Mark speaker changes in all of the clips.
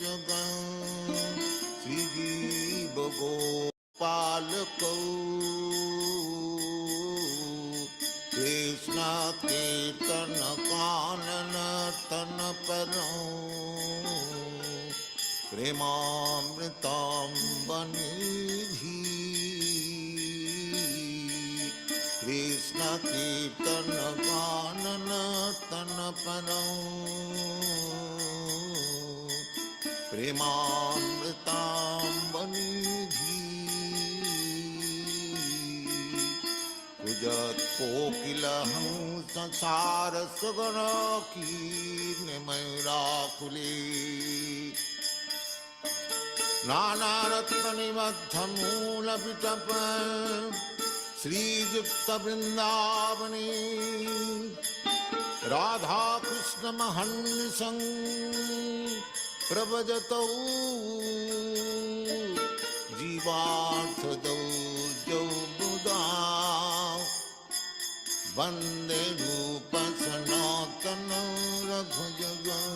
Speaker 1: श्री जीव गोपालको कृष्ण कीर्तन कानन तन परो प्रेमामृतांबनिधि कृष्ण कीर्तन कानन तन परो प्रेमामृतांबनिधि कुजत कोकिल हंस संसार सुगण कीर्न मयूराकुले नाना रत्न निबद्ध मूल विटप श्रीयुक्त वृंदावने राधा कृष्ण महर्निशं प्रभजतौ जीवार्थदौ जौ बुधा वंदे रूप सनातन रघुजगं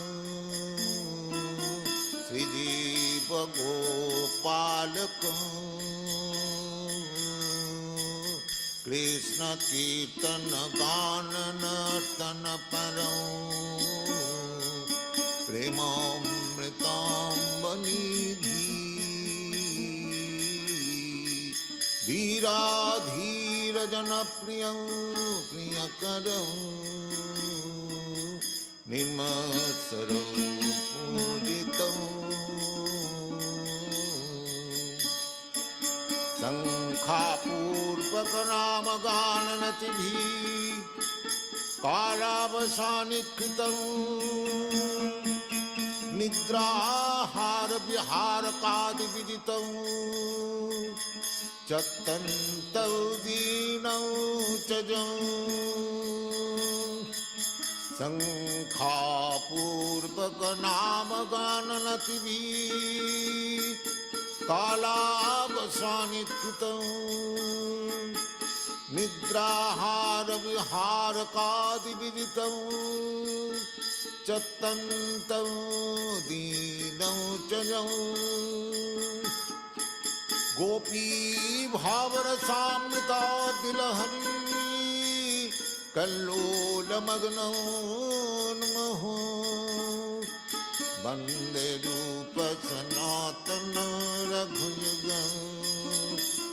Speaker 1: श्रीजीव गोपालकं कृष्ण कीर्तन गानन तन परं प्रेमामृतांबनिधि धीराधीर जनप्रियं प्रियकरं निर्मत्सरं पूजितं शंखापूर्वक नाम गाननतिभिः कालावसानिकृतं निद्राहार विहार कादि विदितं चत्तन्तौ दीनौ च जं शंखापूर्वक नाम गाननतिभिः कालावसानिकृतं निद्राहार विहार कादि विदितं चत्तन्तौ दीनौ च जं गोपी भावरसामृता दिलहरी कल्लोलमग्नौ नमो वंदे रूप सनातन रघुयुगं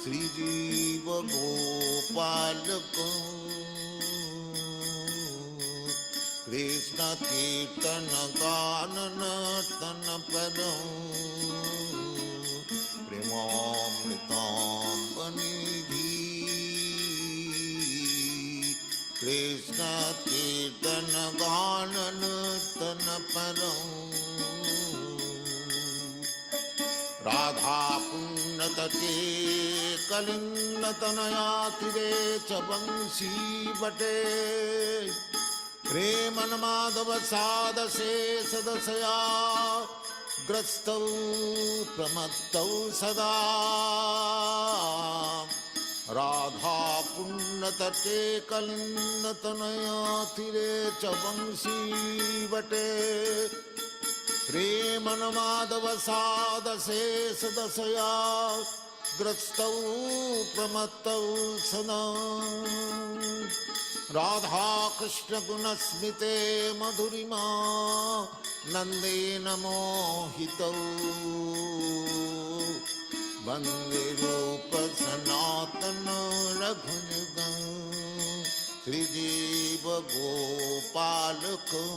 Speaker 1: श्रीजीव गोपालकं कृष्ण कीर्तन गानन तन परं प्रेमामृतांबनिधि कृष्ण कीर्तन गानन तन परं राधा पुण्यतटे कलिंगतनयातिरे च वंशी बटे प्रेमन्माधव सादशेष दशया ग्रस्तौ प्रमत्तौ सदा राधा पुण्यतटे कलिंगतनयातिरे च वंशी बटे प्रेमन्माधव सादशेष दशया ग्रस्तौ प्रमत्तौ सदा राधा कृष्ण गुणस्मिते मधुरिमा नंदेन मोहितौ वंदे रूप सनातन रघुयुगं श्रीजीव गोपालकं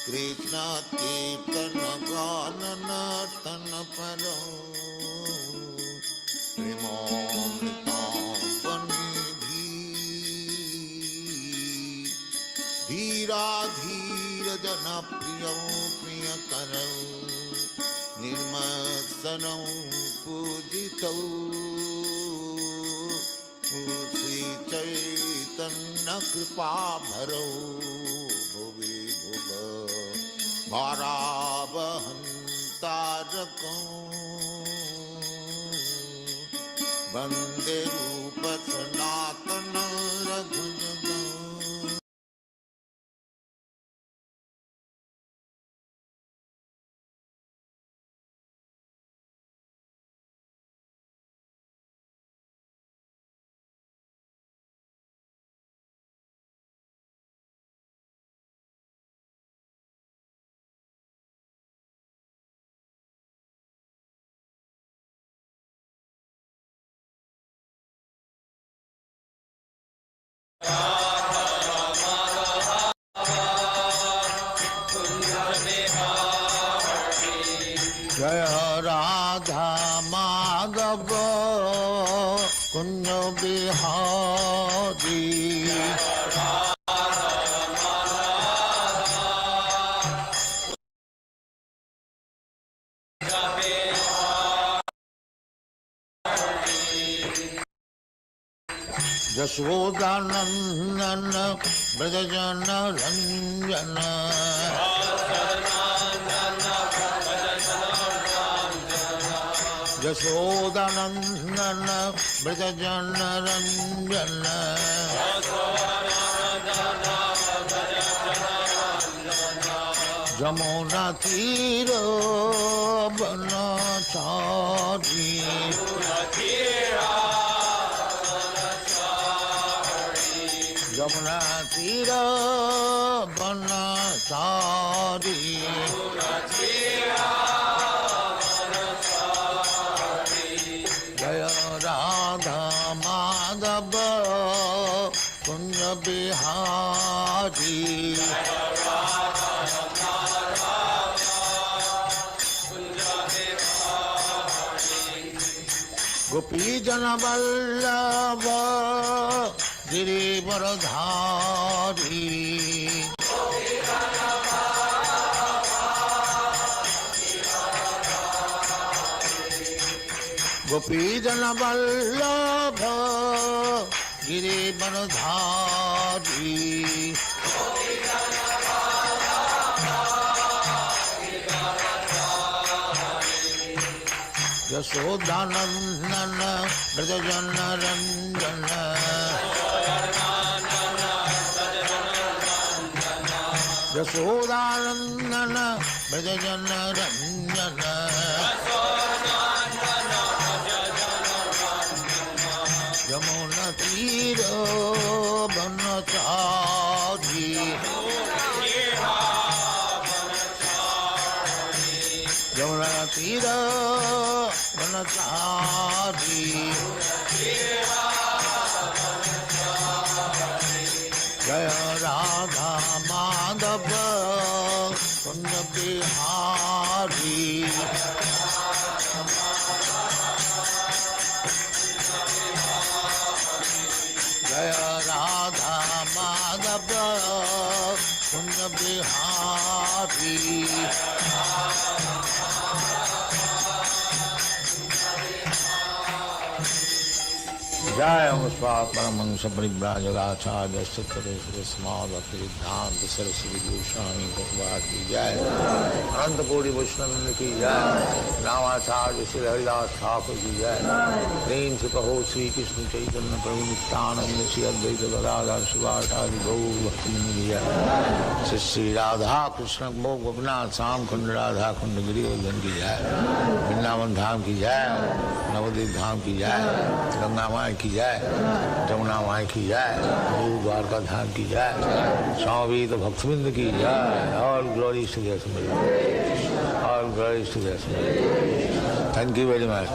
Speaker 1: कृष्ण कीर्तन गानन तन परं प्रेमामृतांबनिधि धीराधीर जनप्रियं प्रियकरं निर्मत्सरं पूजितौ श्री चैतन्य कृपाभरौ भुवि भुव भारावहंतारकं वंदे रूप सनातन रघुयुगं Jaya Radha Madhava Kunja Bihari Jashodanandana Brajajana Ranjana Jashodanandana Brajajana Ranjana Jamuna Tira Banachari Jamuna Tira Banachari Jaya Radha Madhava Kunja Bihari Gopi Jana Vallabha Girivaradhari Gopi Jana Vallabha Girivaradhari Yashodanandana Brajajana Ranjana Yashodanandana Brajajana Ranjana Yamuna Tira Banachari Yamuna Tira Banachari Jaya Radha Madhava Kunja Bihari Jaya Radha Madhava Kunja Bihari Jaya Musvatma Mansa Paribhrajagacharya Sattva Smadhati Siddhanta Saraswati Goswami Bhagavad Ki Jai Ananta Kodi Vaishnava Ki Jai Ramacharya Shri Haridas Thakur Ki Jai Prem Se Kaho Sri Krishna Chaitanya Prabhu Nityananda Shri Advaita Gadadhar Shivasadi Gaur Bhaktivinoda Ki Jai Shri Radha Krishna Bhog Gopinath Sam Khund Radha Khund Girivardhan Ki Jai Vrindavan Dham Ki Jai Navadvip Dham Ki Jai Ganga Mai की जाए जमुना माई की जाए गुरु द्वारका धाम की जाए स्वामी तो भक्तबिंद की जाए और ग्लोरी टू देयर सिमर और glory to their simmer thank you very much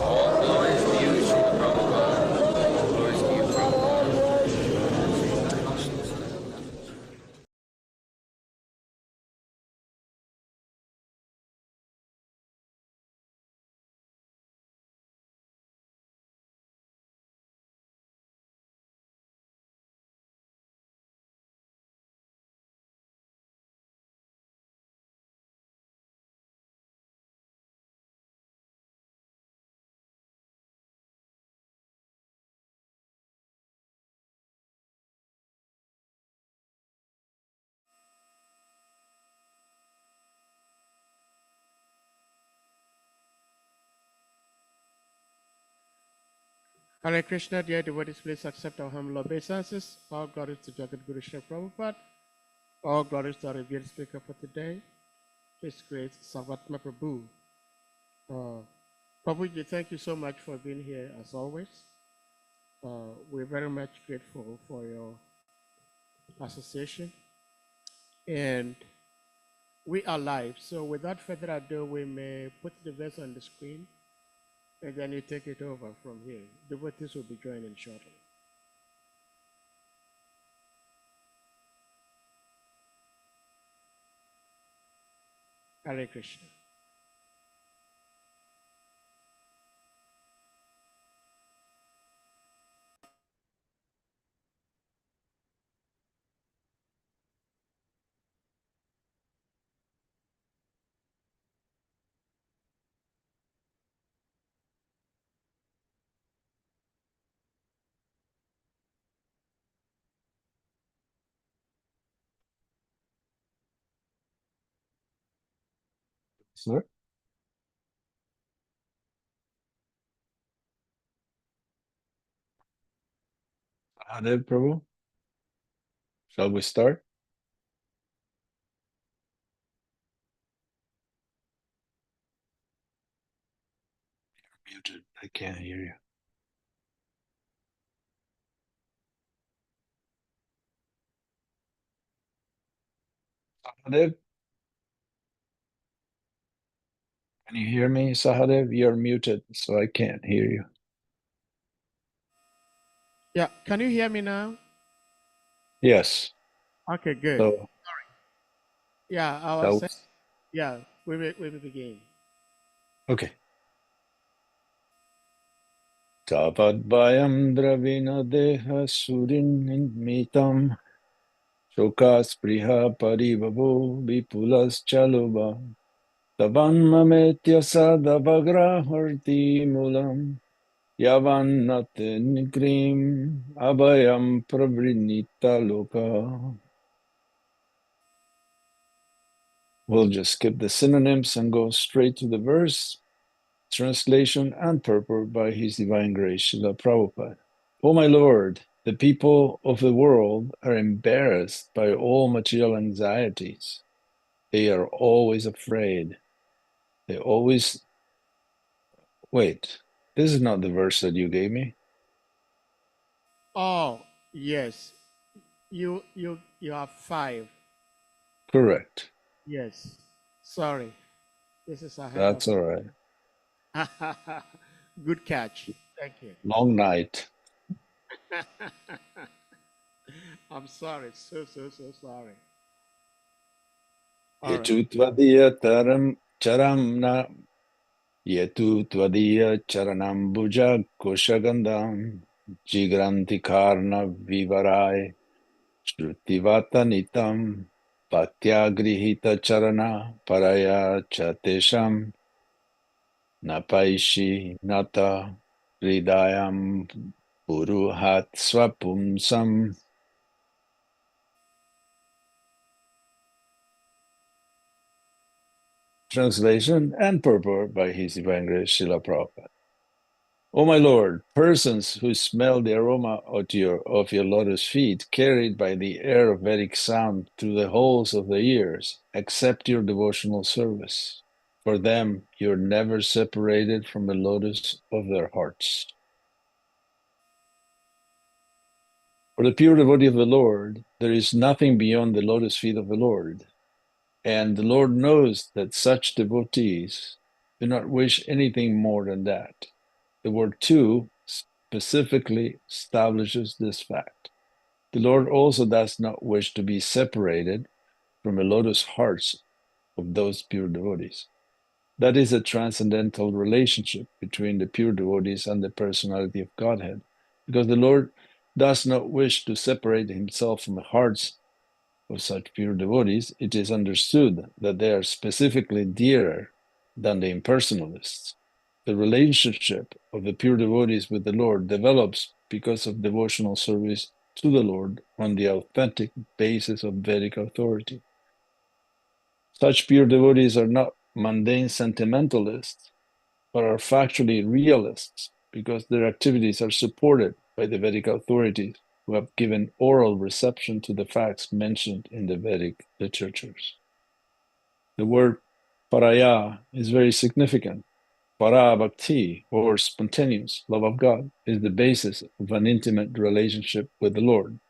Speaker 2: Hare Krishna, dear devotees, please accept our humble obeisances. All glories to Jagat Guru Sri Prabhupada. All glories to our revered speaker for today, His Grace SARVATMA Prabhu. Prabhuji, thank you so much for being here as always. We're very much grateful for your association. And we are live, so without further ado, we may put the verse on the screen, and then you take it over from here. Devotees will be joining shortly. Hare Krishna.
Speaker 3: Sir? Hare Prabhu, shall we start? You're muted. I can't hear you. Sahadev, can you hear me? Sahadev, you're muted, so I can't hear you.
Speaker 2: Yeah, can you hear me now?
Speaker 3: Yes.
Speaker 2: Okay, good.
Speaker 3: So,
Speaker 2: Yeah, I was
Speaker 3: shall
Speaker 2: saying, yeah, we will begin.
Speaker 3: okay. Tavadvayam dravina deha surin mitam shokas priha paribhavo vipulas chaluba tavanmametya sadavagraharti mulam Yavannate Nikrim Abhayam Pravrinita Loka. We'll just skip the synonyms and go straight to the verse, translation and purport by His Divine Grace, Srila Prabhupada. O my Lord, the people of the world are embarrassed by all material anxieties. They are always afraid. They always... Wait, this is not the verse that you gave me.
Speaker 2: Oh, yes. You have 5.
Speaker 3: Correct.
Speaker 2: Yes. Sorry. This is ahead of
Speaker 3: That's all right.
Speaker 2: good catch. Thank you.
Speaker 3: Long night.
Speaker 2: I'm sorry. So sorry. All right.
Speaker 3: Yetu tvadiya charamna Yetu tvadiya charanambuja koshagandam Jigranti karna vivarai Shrutivata nitam Patyagrihita charana Paraya chatesham Napaishi nata Hridayam Puruhat swapumsam. Translation and purport by His Divine Grace Srila Prabhupada. O my Lord, persons who smell the aroma of your lotus feet, carried by the air of Vedic sound through the holes of the ears, accept your devotional service. For them, you're never separated from the lotus of their hearts. For the pure devotee of the Lord, there is nothing beyond the lotus feet of the Lord. And the Lord knows that such devotees do not wish anything more than that. The word "to" specifically establishes this fact. The Lord also does not wish to be separated from the lotus hearts of those pure devotees. That is a transcendental relationship between the pure devotees and the personality of Godhead, because the Lord does not wish to separate himself from the hearts of such pure devotees. It is understood that they are specifically dearer than the impersonalists. The relationship of the pure devotees with the Lord develops because of devotional service to the Lord on the authentic basis of Vedic authority. Such pure devotees are not mundane sentimentalists, but are factually realists because their activities are supported by the Vedic authorities who have given oral reception to the facts mentioned in the Vedic literatures. The word paraya is very significant. Para bhakti, or spontaneous love of God, is the basis of an intimate relationship with the Lord.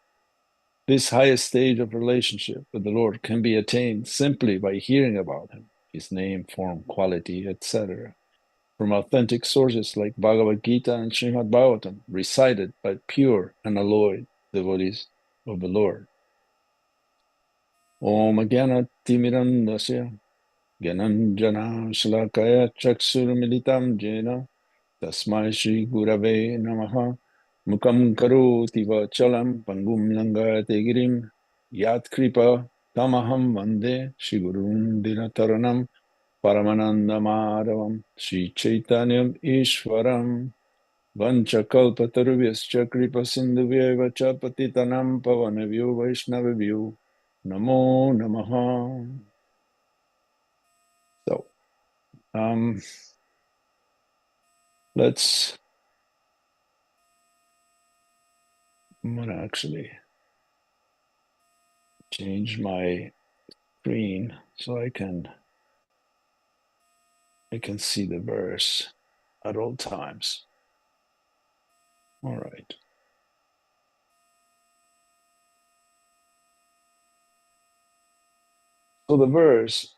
Speaker 3: This highest stage of relationship with the Lord can be attained simply by hearing about Him, His name, form, quality, etc., from authentic sources like Bhagavad Gita and Srimad Bhagavatam, recited by pure, unalloyed devotees of the Lord. Om Jnana Timirandasya Gyananjana Shalakaya Chaksurmilitam Jena Tasmai Shri Gurave Namaha Mukam Karoti Vachalam Pangum Langayate Girim Yat Kripa Tamaham Vande Shri Gurun Dinataranam Paramananda Madhavam Shri Chaitanyam Ishwaram Vanchakalpatarubhyascha Kripa Sindhuvya Cha Patitanam Pavanavyo Vaishnavavyo Namo Namaha. So, I'm going to actually change my screen so I can see the verse at all times. All right. So the verse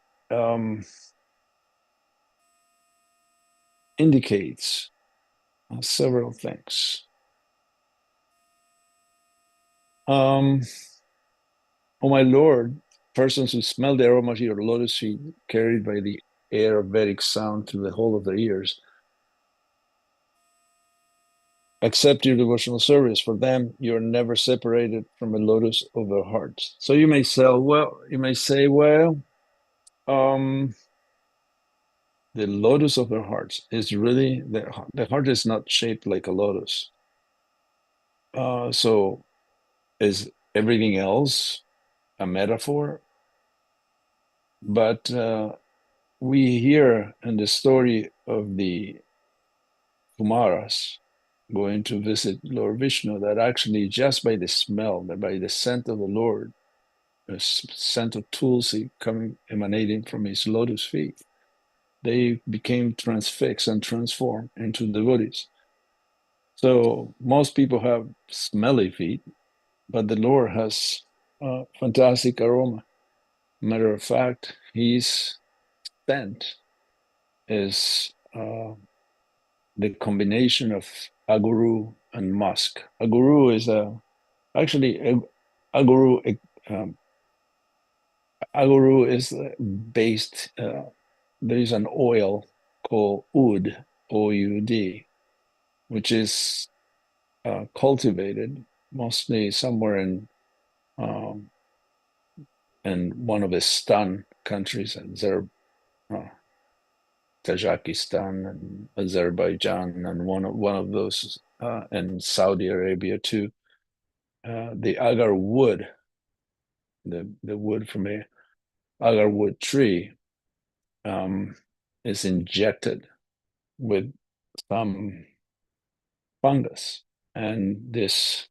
Speaker 3: indicates several things. Oh my Lord, persons who smell the aroma of your lotus feet carried by the air of Vedic sound through the whole of their ears, accept your devotional service. For them, you are never separated from a lotus of their hearts. So you may say, the lotus of their hearts is really, the heart is not shaped like a lotus. So is everything else a metaphor? But we hear in the story of the Kumaras going to visit Lord Vishnu that actually just by the smell, by the scent of the Lord, the scent of Tulsi emanating from his lotus feet, they became transfixed and transformed into devotees. So most people have smelly feet, but the Lord has a fantastic aroma. Matter of fact, his scent is the combination of aguru and musk. Aguru is um, aguru is based. There is an oil called oud, O-U-D, which is cultivated mostly somewhere in one of the Stan countries, Tajikistan and Azerbaijan, and one of those in Saudi Arabia too. The agar wood, the wood from a agar wood tree, is injected with some fungus, and this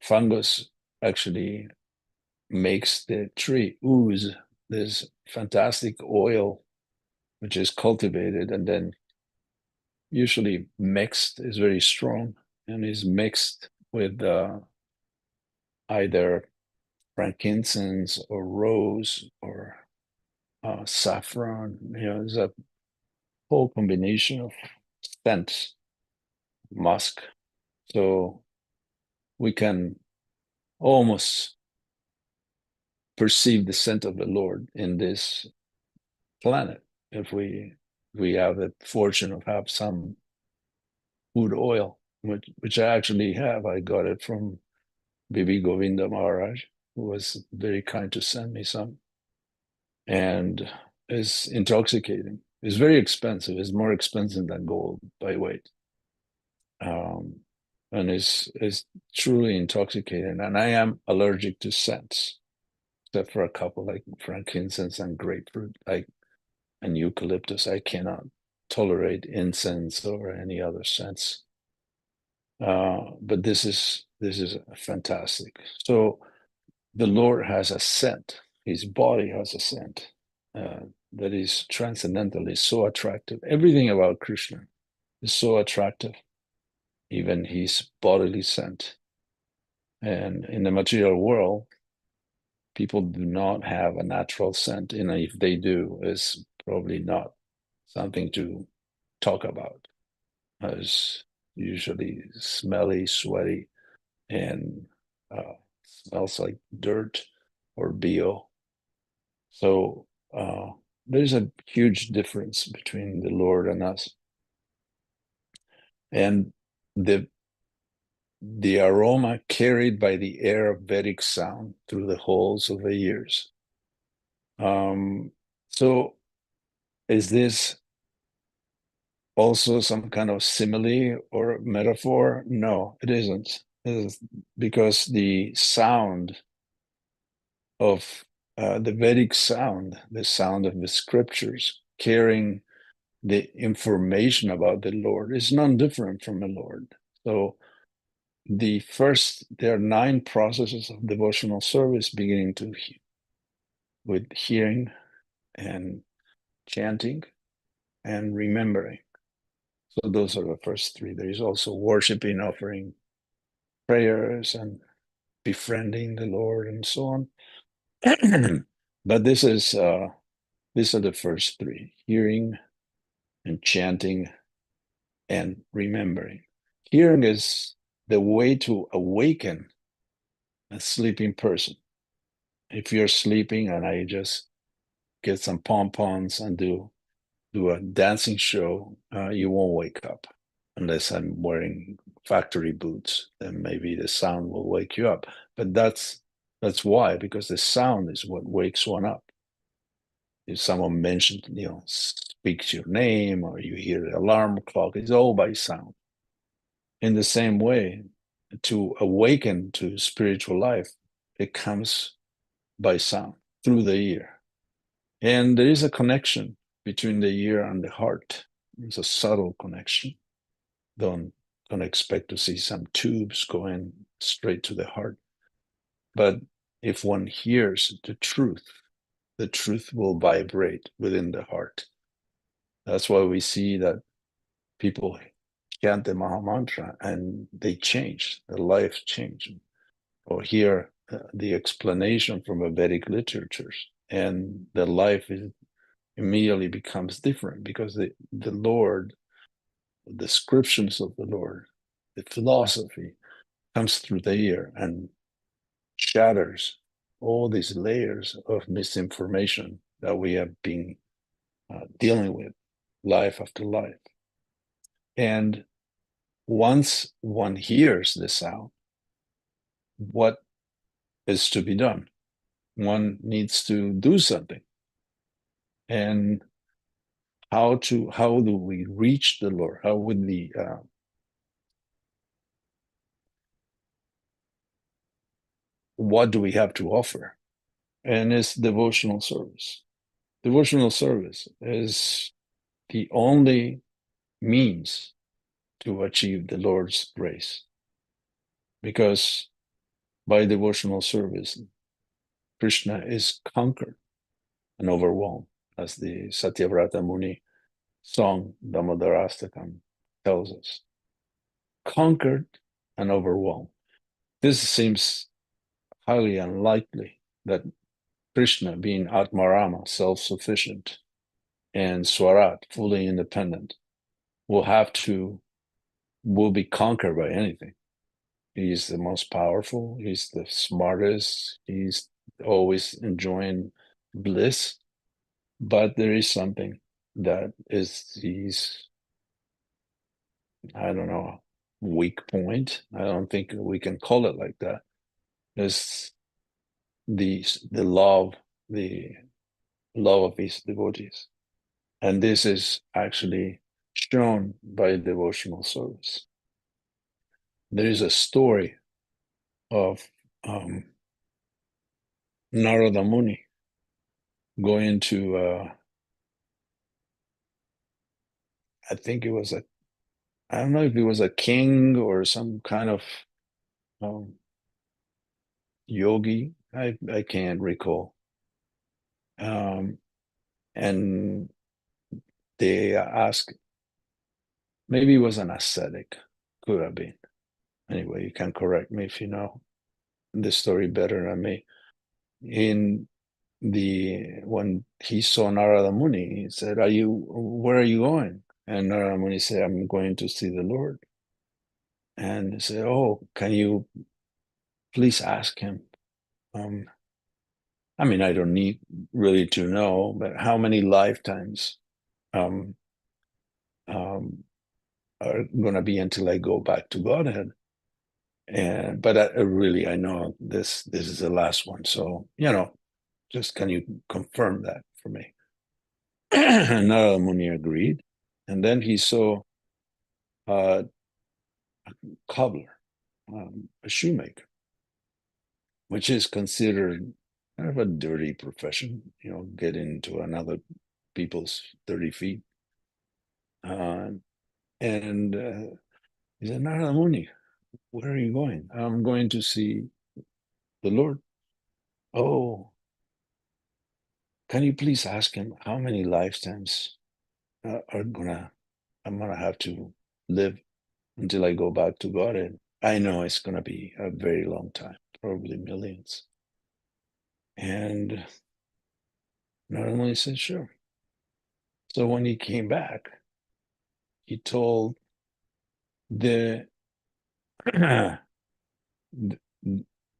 Speaker 3: fungus actually makes the tree ooze this fantastic oil, which is cultivated and then usually mixed, is very strong, and is mixed with either frankincense or rose or saffron. There's a whole combination of scents, musk. So we can almost perceive the scent of the Lord in this planet if we have the fortune of have some wood oil, which I actually have. I got it from Bibi Govinda Maharaj, who was very kind to send me some, and is intoxicating. It's very expensive. It's more expensive than gold by weight, and is truly intoxicating. And I am allergic to scents, except for a couple like frankincense and grapefruit, and eucalyptus. I cannot tolerate incense or any other scents. But this is fantastic. So the Lord has a scent. His body has a scent that is transcendentally so attractive. Everything about Krishna is so attractive, even his bodily scent. And in the material world, people do not have a natural scent. And if they do, it's probably not something to talk about. It's usually smelly, sweaty, and smells like dirt or BO. So there's a huge difference between the Lord and us. And the aroma carried by the air of Vedic sound through the holes of the ears. So is this also some kind of simile or metaphor? No, it isn't. It is because the sound of the Vedic sound, the sound of the scriptures carrying the information about the Lord is none different from the Lord. So there are 9 processes of devotional service beginning with hearing and chanting and remembering. So those are the first 3. There is also worshiping, offering prayers, and befriending the Lord, and so on. But these are the first 3: hearing and chanting and remembering. Hearing is the way to awaken a sleeping person. If you're sleeping and I just get some pom-poms and do a dancing show, you won't wake up unless I'm wearing factory boots. Then maybe the sound will wake you up. But that's why, because the sound is what wakes one up. If someone mentions, speaks your name, or you hear the alarm clock, it's all by sound. In the same way, to awaken to spiritual life, it comes by sound through the ear. And there is a connection between the ear and the heart. It's a subtle connection. Don't expect to see some tubes going straight to the heart. But if one hears the truth will vibrate within the heart. That's why we see that people chant the Maha Mantra and they change, their life change. Or hear the explanation from the Vedic literatures, and their life immediately becomes different, because the Lord, the descriptions of the Lord, the philosophy comes through the ear and shatters all these layers of misinformation that we have been dealing with life after life. And once one hears the sound, what is to be done? One needs to do something. And how do we reach the Lord? How would what do we have to offer? And it's devotional service. Devotional service is the only means to achieve the Lord's grace. Because by devotional service, Krishna is conquered and overwhelmed, as the Satyavrata Muni song Damodarastakam tells us. Conquered and overwhelmed. This seems highly unlikely, that Krishna, being Atmarama, self-sufficient, and Swarat, fully independent, will be conquered by anything. He's the most powerful, he's the smartest, he's always enjoying bliss, but there is something that is his, I don't know, weak point. I don't think we can call it like that. It's the love of his devotees. And this is actually shown by devotional service. There is a story of Narada Muni going to, I think it was I don't know if it was a king or some kind of yogi. I can't recall. And they asked, maybe it was an ascetic, could have been. Anyway, you can correct me if you know the story better than me. When he saw Narada Muni, he said, where are you going? And Narada Muni said, I'm going to see the Lord. And he said, oh, can you please ask him I mean, I don't need really to know, but how many lifetimes um, are going to be until I go back to Godhead? And but really, I know this is the last one. So just can you confirm that for me? Narada Muni agreed, and then he saw a cobbler, a shoemaker, which is considered kind of a dirty profession. Get into another people's dirty feet. And he said, Narada Muni, where are you going? I'm going to see the Lord. Oh, can you please ask him how many lifetimes I'm gonna have to live until I go back to God? And I know it's gonna be a very long time, probably millions. And Narada Muni said, sure. So when he came back, he told the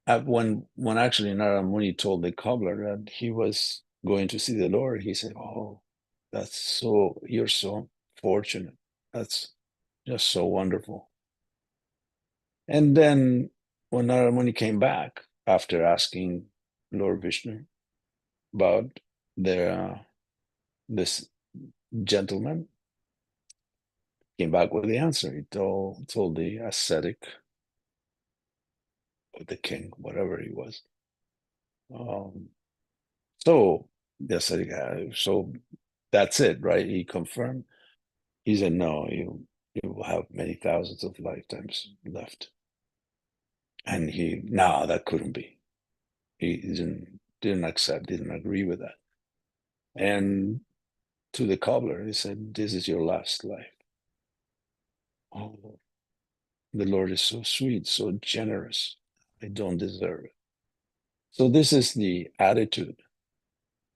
Speaker 3: when actually Narada Muni told the cobbler that he was going to see the Lord, he said, "Oh, you're so fortunate. That's just so wonderful." And then when Narada Muni came back after asking Lord Vishnu about this gentleman, came back with the answer. He told the ascetic or the king, whatever he was. So the ascetic, so that's it, right? He confirmed. He said, no, you will have many thousands of lifetimes left. And no, that couldn't be. He didn't accept, didn't agree with that. And to the cobbler, he said, this is your last life. Oh, the Lord is so sweet, so generous. I don't deserve it. So this is the attitude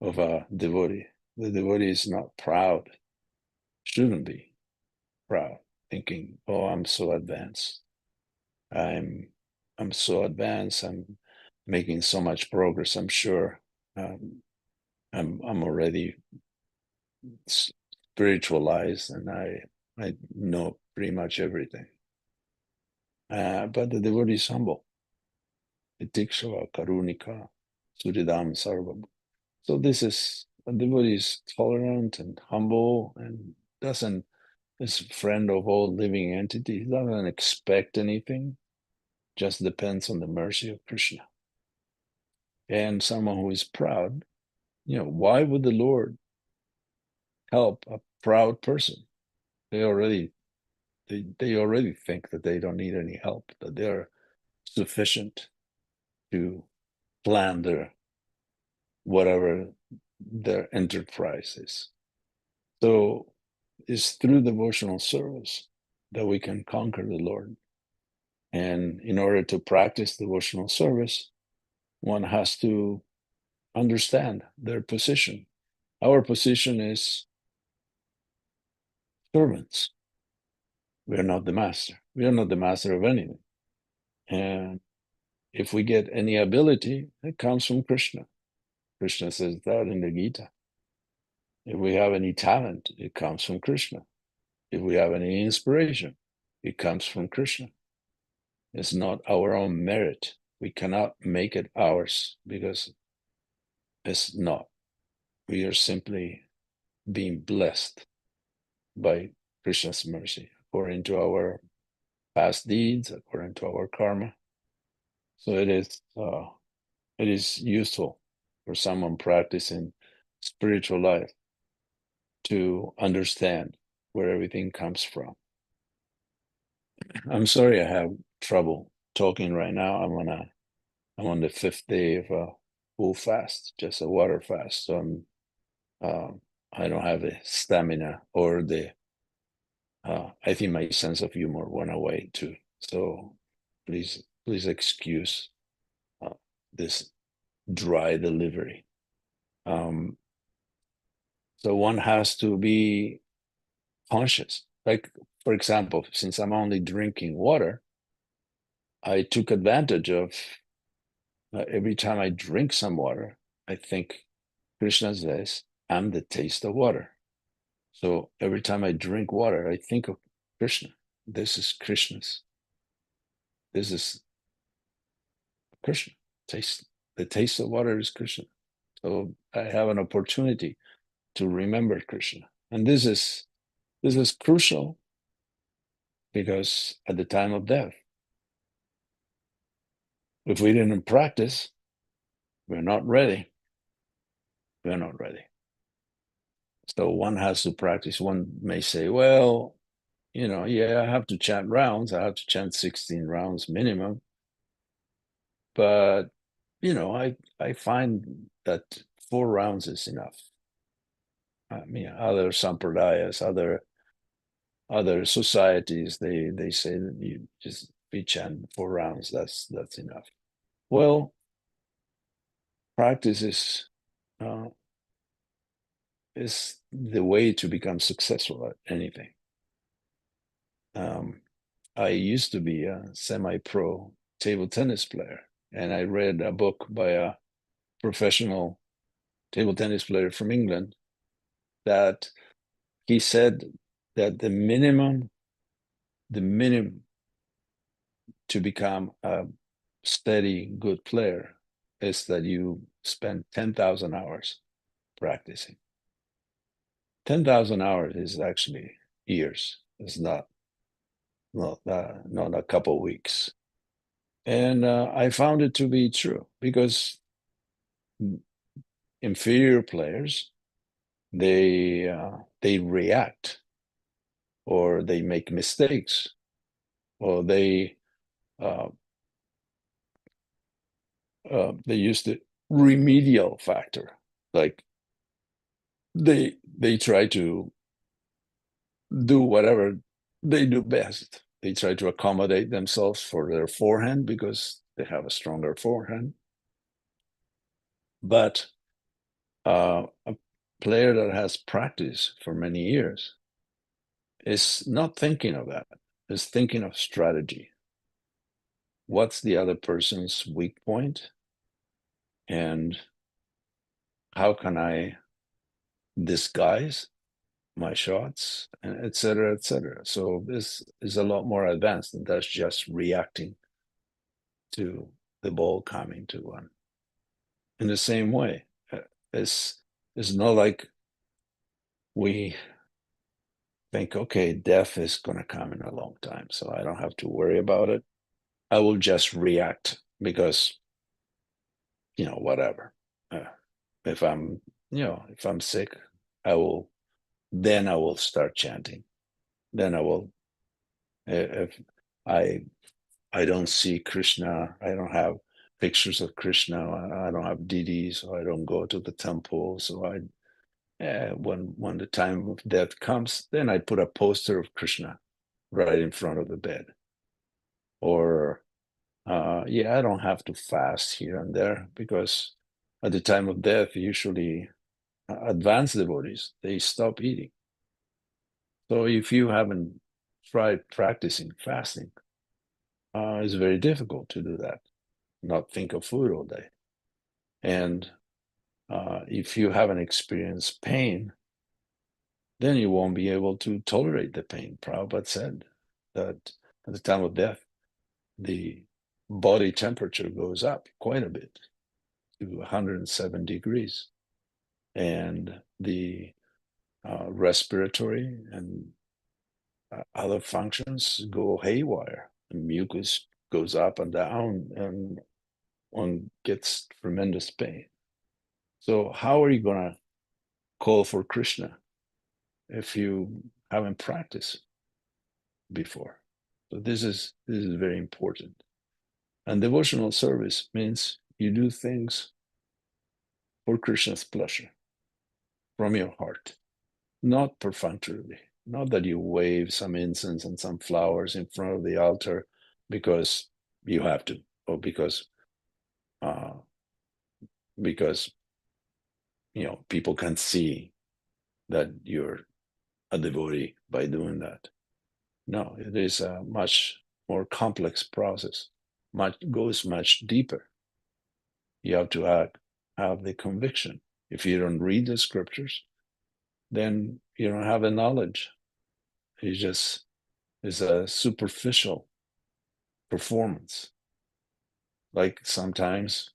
Speaker 3: of a devotee. The devotee is not proud, shouldn't be proud, thinking, oh, I'm so advanced. I'm so advanced. I'm making so much progress. I'm sure I'm already spiritualized, and I know pretty much everything. But the devotee is humble. Itikshava karunika suridam sarvam. So this is a devotee is tolerant and humble and doesn't is a friend of all living entities. He doesn't expect anything. Just depends on the mercy of Krishna. And someone who is proud, why would the Lord help a proud person? They already they already think that they don't need any help, that they're sufficient to plan whatever their enterprise is. So it's through devotional service that we can conquer the Lord. And in order to practice devotional service, one has to understand their position. Our position is servants. We are not the master. We are not the master of anything. And if we get any ability, it comes from Krishna. Krishna says that in the Gita. If we have any talent, it comes from Krishna. If we have any inspiration, it comes from Krishna. It's not our own merit. We cannot make it ours because it's not. We are simply being blessed by Krishna's mercy according to our past deeds, according to our karma. So it is useful for someone practicing spiritual life to understand where everything comes from. I'm sorry I have trouble talking right now. I'm on the 5th day of a full fast, just a water fast. So I don't have the stamina or I think my sense of humor went away too. So please excuse this dry delivery. So one has to be conscious. Like, for example, since I'm only drinking water, I took advantage of every time I drink some water, I think Krishna says, I'm the taste of water. So every time I drink water, I think of Krishna. This is Krishna's. This is Krishna. Taste. The taste of water is Krishna. So I have an opportunity to remember Krishna. And this is crucial because at the time of death, if we didn't practice, we're not ready. We're not ready. So one has to practice. One may say, well, yeah, I have to chant rounds. I have to chant 16 rounds minimum. But, I find that 4 rounds is enough. I mean, other sampradayas, other societies, they say that you just be chant 4 rounds. That's enough. Well, practice is the way to become successful at anything. I used to be a semi-pro table tennis player, and I read a book by a professional table tennis player from England that he said that the minimum to become a steady, good player is that you spend 10,000 hours practicing. 10,000 hours is actually years. It's not a couple weeks. And I found it to be true because inferior players, they react, or they make mistakes, or they use the remedial factor, like they try to do whatever they do best. They try to accommodate themselves for their forehand because they have a stronger forehand. But a player that has practiced for many years is not thinking of that, is thinking of strategy. What's the other person's weak point? And how can I disguise my shots, and et cetera, et cetera. So this is a lot more advanced than that's just reacting to the ball coming to one. In the same way, it's not like we think, okay, death is going to come in a long time, so I don't have to worry about it. I will just react because, whatever. If I'm sick, then I will start chanting. Then I will, if I don't see Krishna, I don't have pictures of Krishna, I don't have deities, so I don't go to the temple. So when the time of death comes, then I put a poster of Krishna right in front of the bed. Or I don't have to fast here and there because at the time of death, usually advanced devotees, they stop eating. So if you haven't tried practicing fasting, it's very difficult to do that, not think of food all day. And if you haven't experienced pain, then you won't be able to tolerate the pain. Prabhupada said that at the time of death, the body temperature goes up quite a bit to 107 degrees. And the respiratory and other functions go haywire. The mucus goes up and down, and one gets tremendous pain. So how are you going to call for Krishna if you haven't practiced before? So this is very important. And devotional service means you do things for Krishna's pleasure from your heart, not perfunctorily. Not that you wave some incense and some flowers in front of the altar because you have to, or because people can see that you're a devotee by doing that. No, it is a much more complex process. Goes much deeper. You have to act have the conviction. If you don't read the scriptures, then you don't have the knowledge. It just is a superficial performance. Like sometimes,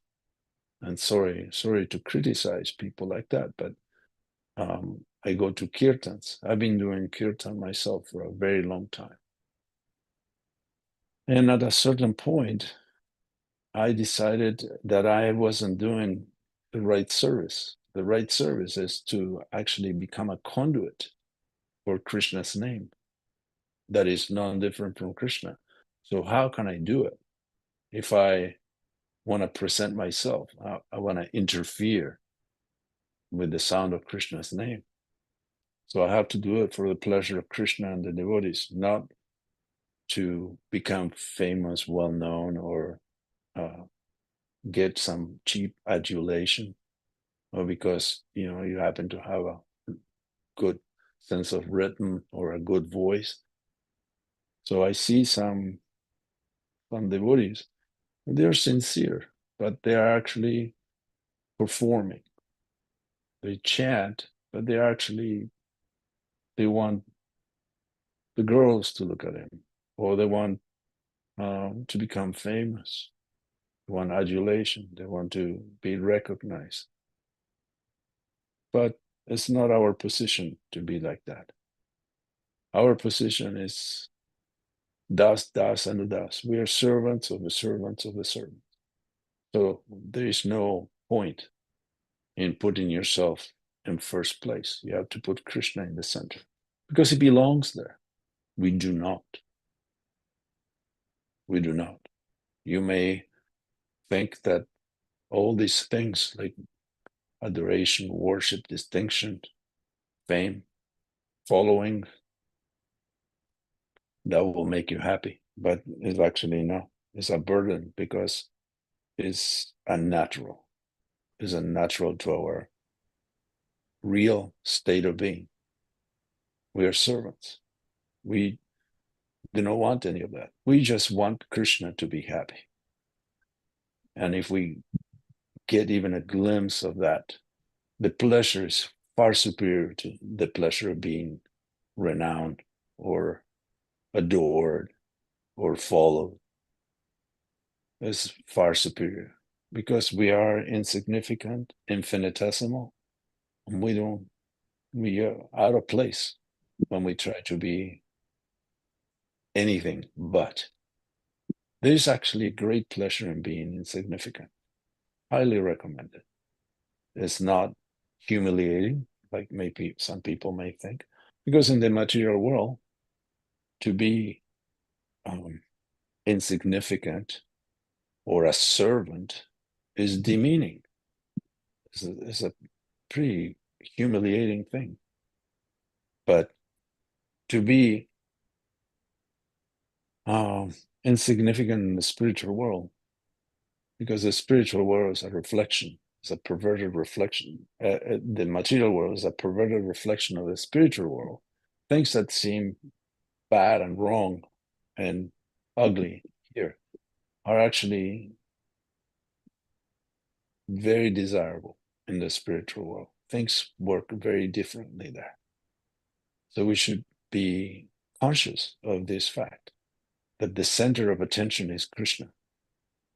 Speaker 3: and sorry to criticize people like that, but I go to kirtans. I've been doing kirtan myself for a very long time. And at a certain point, I decided that I wasn't doing the right service. The right service is to actually become a conduit for Krishna's name that is non-different from Krishna. So how can I do it? If I want to present myself, I want to interfere with the sound of Krishna's name. So I have to do it for the pleasure of Krishna and the devotees, not to become famous, well-known, or get some cheap adulation, or because you happen to have a good sense of rhythm or a good voice. So I see some devotees, they're sincere, but they are actually performing. They chant, but they want the girls to look at him, or they want to become famous. They want adulation. They want to be recognized. But it's not our position to be like that. Our position is das, das, and das. We are servants of the servants of the servants. So there is no point in putting yourself in first place. You have to put Krishna in the center because he belongs there. We do not. We do not. You may think that all these things like adoration, worship, distinction, fame, following, that will make you happy. But it's actually not. It's a burden because it's unnatural. It's unnatural to our real state of being. We are servants. We do not want any of that. We just want Krishna to be happy. And if we get even a glimpse of that, the pleasure is far superior to the pleasure of being renowned or adored or followed. It's far superior because we are insignificant, infinitesimal, and we are out of place when we try to be anything but. There's actually a great pleasure in being insignificant. Highly recommended. It's not humiliating, like maybe some people may think, because in the material world, to be insignificant or a servant is demeaning. It's a pretty humiliating thing. But to be insignificant in the spiritual world, because the spiritual world is a reflection, it's a perverted reflection. The material world is a perverted reflection of the spiritual world. Things that seem bad and wrong and ugly here are actually very desirable in the spiritual world. Things work very differently there. So we should be conscious of this fact, that the center of attention is Krishna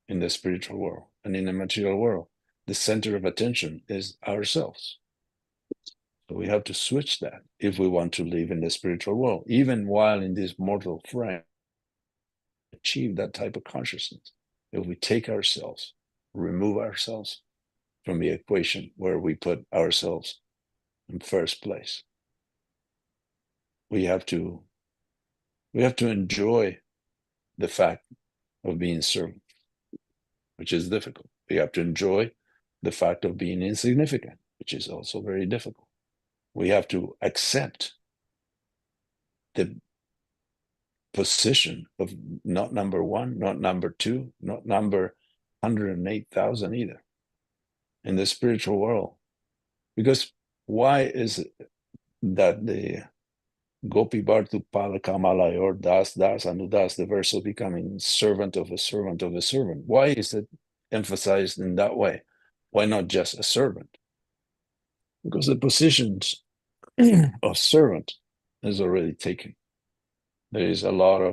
Speaker 3: in the spiritual world. And in the material world, the center of attention is ourselves. So we have to switch that if we want to live in the spiritual world, even while in this mortal frame, achieve that type of consciousness. If we take ourselves, remove ourselves from the equation where we put ourselves in first place, we have to enjoy the fact of being servant, which is difficult. We have to enjoy the fact of being insignificant, which is also very difficult. We have to accept the position of not number one, not number two, not number 108,000 either in the spiritual world. Because why is it that the Gopi Bhartu Palakamalay or Das Das Anudas, the verse of becoming servant of a servant of a servant, why is it emphasized in that way? Why not just a servant? Because the positions of servant is already taken. There is a lot of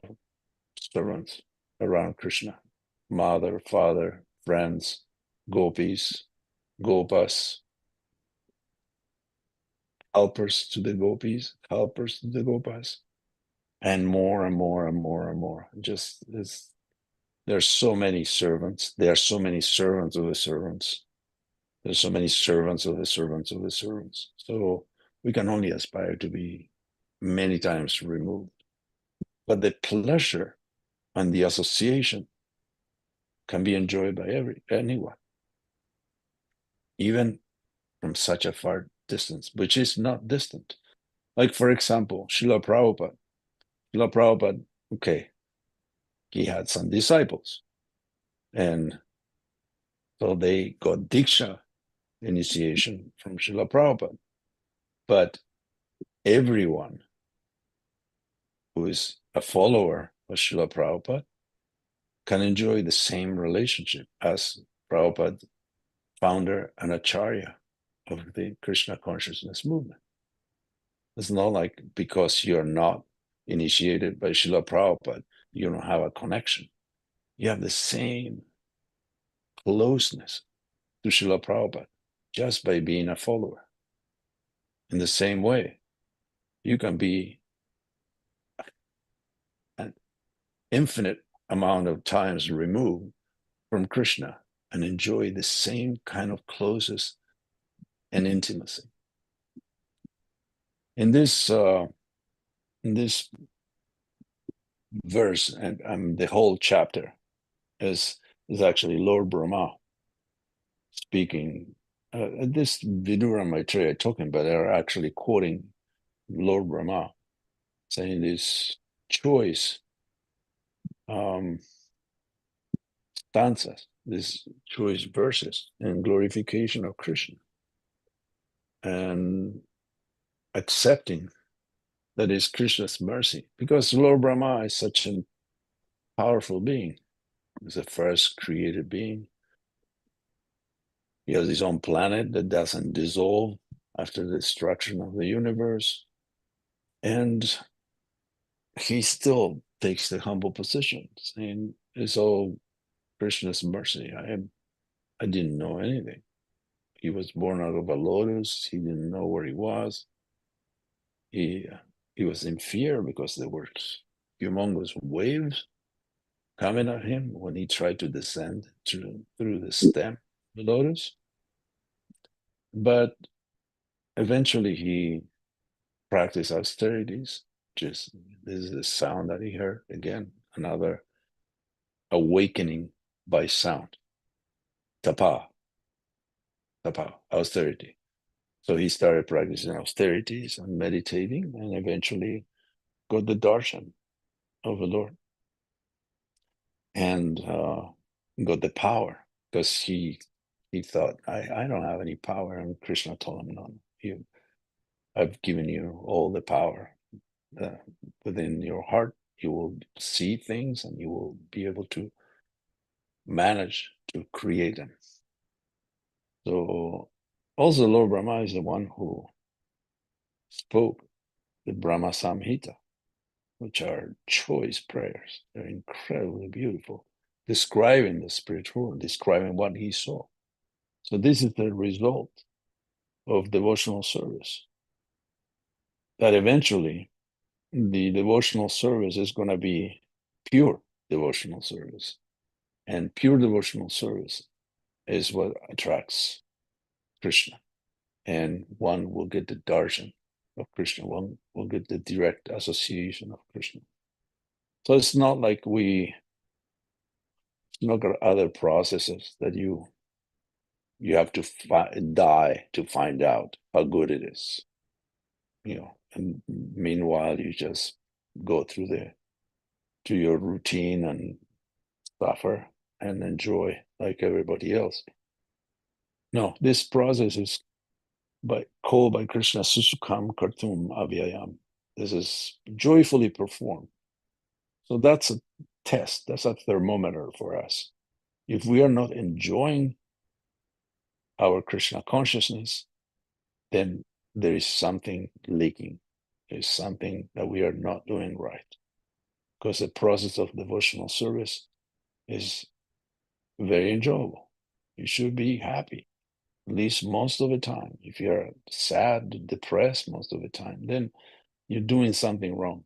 Speaker 3: servants around Krishna. Mother, father, friends, gopis, gopas, helpers to the gopis, helpers to the gopas, and more and more and more and more. Just there's so many servants. There are so many servants of the servants. There's so many servants of the servants of the servants. So we can only aspire to be many times removed. But the pleasure and the association can be enjoyed by anyone, even from such a far distance, which is not distant. Like, for example, Srila Prabhupada. Srila Prabhupada, okay, he had some disciples. And so they got Diksha initiation from Srila Prabhupada. But everyone who is a follower of Srila Prabhupada can enjoy the same relationship as Prabhupada, founder and acharya of the Krishna consciousness movement. It's not like because you're not initiated by Srila Prabhupada, you don't have a connection. You have the same closeness to Srila Prabhupada just by being a follower. In the same way, you can be an infinite amount of times removed from Krishna and enjoy the same kind of closeness and intimacy. In this verse and the whole chapter is actually Lord Brahma speaking. This Vidura Maitreya talking, but they're actually quoting Lord Brahma, saying this choice stanzas, these choice verses in glorification of Krishna, and accepting that is Krishna's mercy, because Lord Brahma is such a powerful being. He's the first created being. He has his own planet that doesn't dissolve after the destruction of the universe. And he still takes the humble position, saying, it's all Krishna's mercy. I didn't know anything. He was born out of a lotus. He didn't know where he was. He was in fear because there were humongous waves coming at him when he tried to descend through the stem of the lotus. But eventually he practiced austerities. This is the sound that he heard. Again, another awakening by sound. Tapa, austerity. So he started practicing austerities and meditating, and eventually got the darshan of the Lord, and got the power, because he thought, I don't have any power, and Krishna told him, no, I've given you all the power within your heart. You will see things, and you will be able to manage to create them. So also Lord Brahma is the one who spoke the Brahma Samhita, which are choice prayers. They're incredibly beautiful, describing the spiritual world, describing what he saw. So this is the result of devotional service, that eventually the devotional service is going to be pure devotional service. And pure devotional service is what attracts Krishna. And one will get the darshan of Krishna. One will get the direct association of Krishna. So it's not like not got other processes that you have to die to find out how good it is. And meanwhile you just go through your routine and suffer and enjoy like everybody else. No, this process is called by Krishna Susukam Kartum Avyayam. This is joyfully performed. So that's a test, that's a thermometer for us. If we are not enjoying our Krishna consciousness, then there is something leaking. There is something that we are not doing right. Because the process of devotional service is very enjoyable. You should be happy, at least most of the time. If you're sad, depressed most of the time, then you're doing something wrong.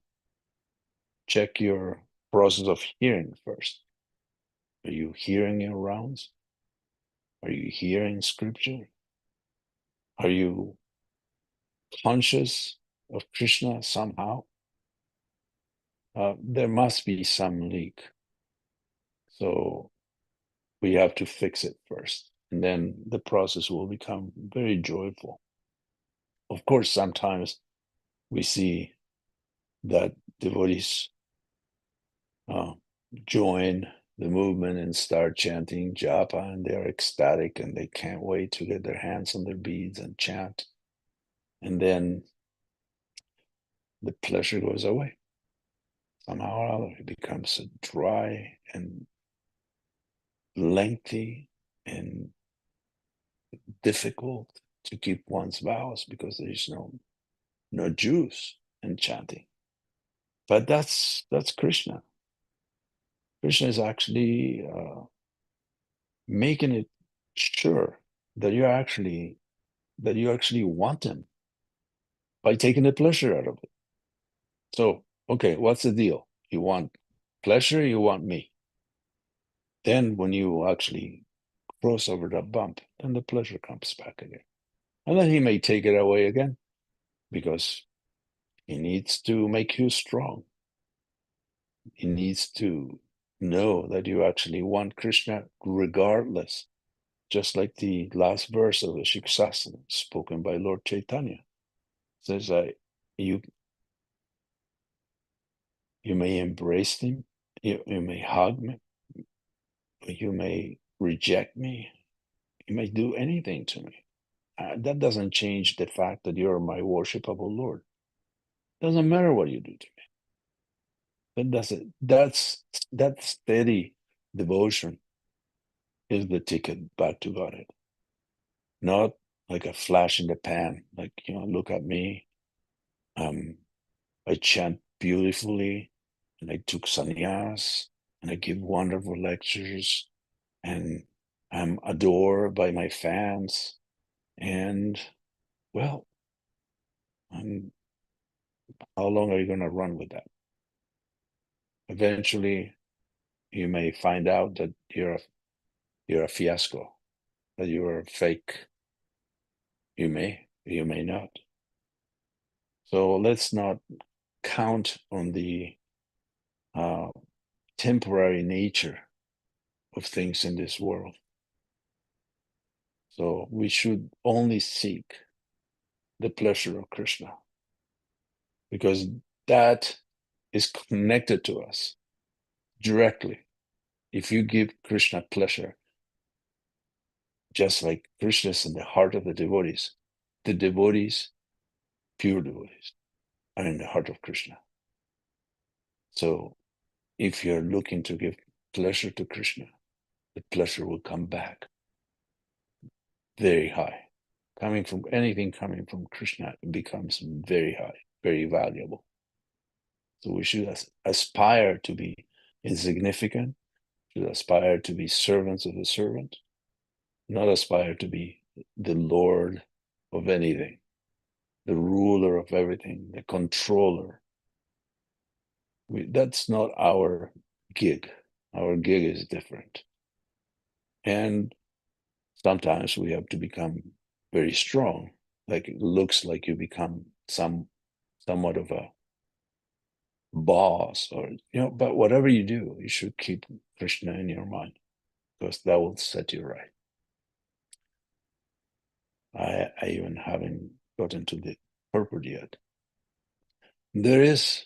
Speaker 3: Check your process of hearing first. Are you hearing your rounds? Are you hearing scripture? Are you conscious of Krishna somehow? There must be some leak. So we have to fix it first. And then the process will become very joyful. Of course, sometimes we see that devotees join the movement and start chanting japa, and they're ecstatic and they can't wait to get their hands on their beads and chant. And then the pleasure goes away. Somehow or other, it becomes dry and lengthy and difficult to keep one's vows because there is no juice in chanting. But that's Krishna. Krishna is actually making it sure that you actually want him by taking the pleasure out of it. So, okay, what's the deal? You want pleasure, you want me. Then when you actually cross over that bump, then the pleasure comes back again. And then he may take it away again because he needs to make you strong. He needs to know that you actually want Krishna regardless. Just like the last verse of the Shiksasana spoken by Lord Chaitanya. It says, you may embrace him, you may hug me, you may reject me, you may do anything to me. That doesn't change the fact that you're my worshipable Lord. Doesn't matter what you do to me. That steady devotion is the ticket back to Godhead. Not like a flash in the pan, like, look at me. I chant beautifully, and I took sannyas, and I give wonderful lectures, and I'm adored by my fans. And, well, how long are you going to run with that? Eventually, you may find out that you're a fiasco, that you're a fake. You may not. So let's not count on the temporary nature of things in this world. So we should only seek the pleasure of Krishna, because that is connected to us directly. If you give Krishna pleasure, just like Krishna is in the heart of the devotees, pure devotees, are in the heart of Krishna. So if you're looking to give pleasure to Krishna, the pleasure will come back very high. Anything coming from Krishna, it becomes very high, very valuable. So we should aspire to be insignificant, should aspire to be servants of the servant, not aspire to be the Lord of anything, the ruler of everything, the controller. That's not our gig. Our gig is different. And sometimes we have to become very strong. Like it looks like you become somewhat of a boss, or but whatever you do, you should keep Krishna in your mind, because that will set you right. I even haven't gotten to the purport yet. There is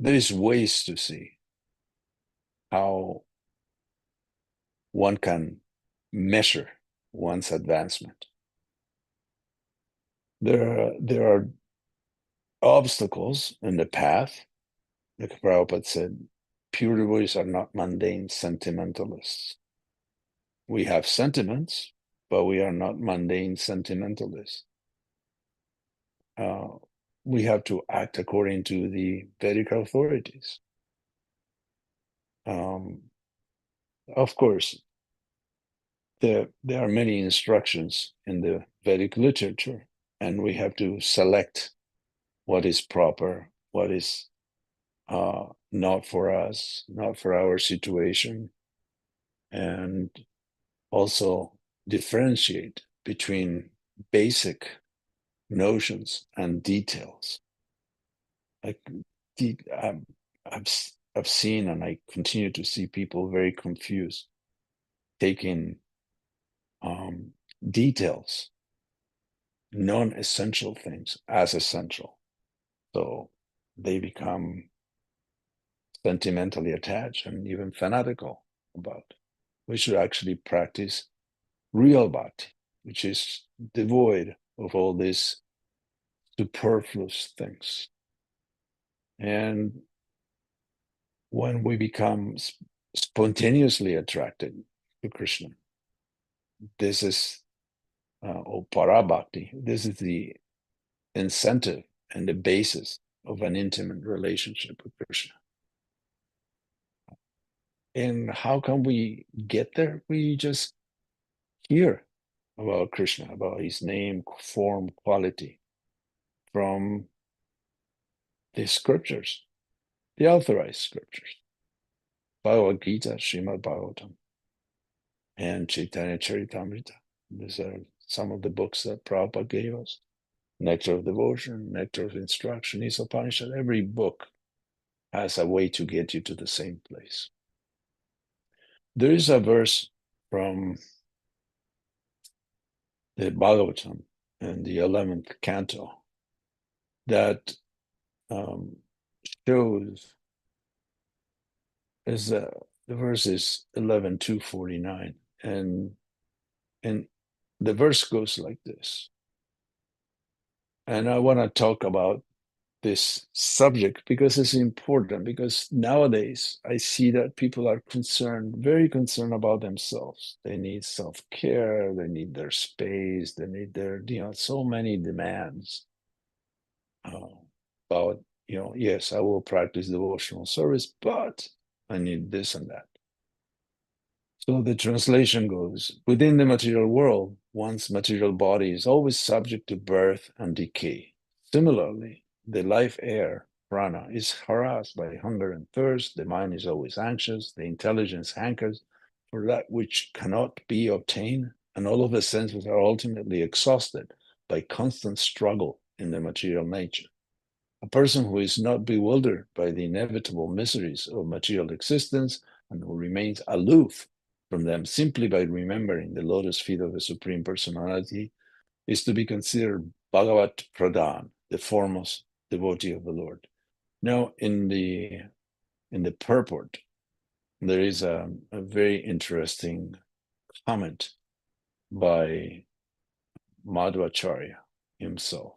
Speaker 3: ways to see how one can measure one's advancement. There are obstacles in the path. Like Prabhupada said, pure devotees are not mundane sentimentalists. We have sentiments, but we are not mundane sentimentalists. We have to act according to the Vedic authorities. Of course, there are many instructions in the Vedic literature, and we have to select what is proper, what is not for us, not for our situation, and also differentiate between basic notions and details. Like I've seen, and I continue to see people very confused, taking details, non-essential things as essential. So they become sentimentally attached and even fanatical about. We should actually practice real bhakti, which is devoid of all these superfluous things. And when we become spontaneously attracted to Krishna, this is, or parabhakti, this is the incentive and the basis of an intimate relationship with Krishna. And how can we get there? We just hear about Krishna, about his name, form, quality from the scriptures, the authorized scriptures. Bhagavad Gita, Srimad Bhagavatam, and Chaitanya Charitamrita. These are some of the books that Prabhupada gave us. Nectar of Devotion, Nectar of Instruction, Upanishad. Every book has a way to get you to the same place. There is a verse from the Bhagavatam in the 11th canto that shows, the verse is 11:249, and the verse goes like this. And I want to talk about this subject because it's important, because nowadays I see that people are very concerned about themselves. They need self-care, they need their space, they need their, so many demands about, yes, I will practice devotional service, but I need this and that. So the translation goes, within the material world, one's material body is always subject to birth and decay. Similarly, the life air, prana, is harassed by hunger and thirst. The mind is always anxious. The intelligence hankers for that which cannot be obtained. And all of the senses are ultimately exhausted by constant struggle in the material nature. A person who is not bewildered by the inevitable miseries of material existence and who remains aloof from them simply by remembering the lotus feet of the Supreme Personality is to be considered Bhagavat Pradhan, the foremost devotee of the Lord. Now, in the purport, there is a very interesting comment by Madhvacharya himself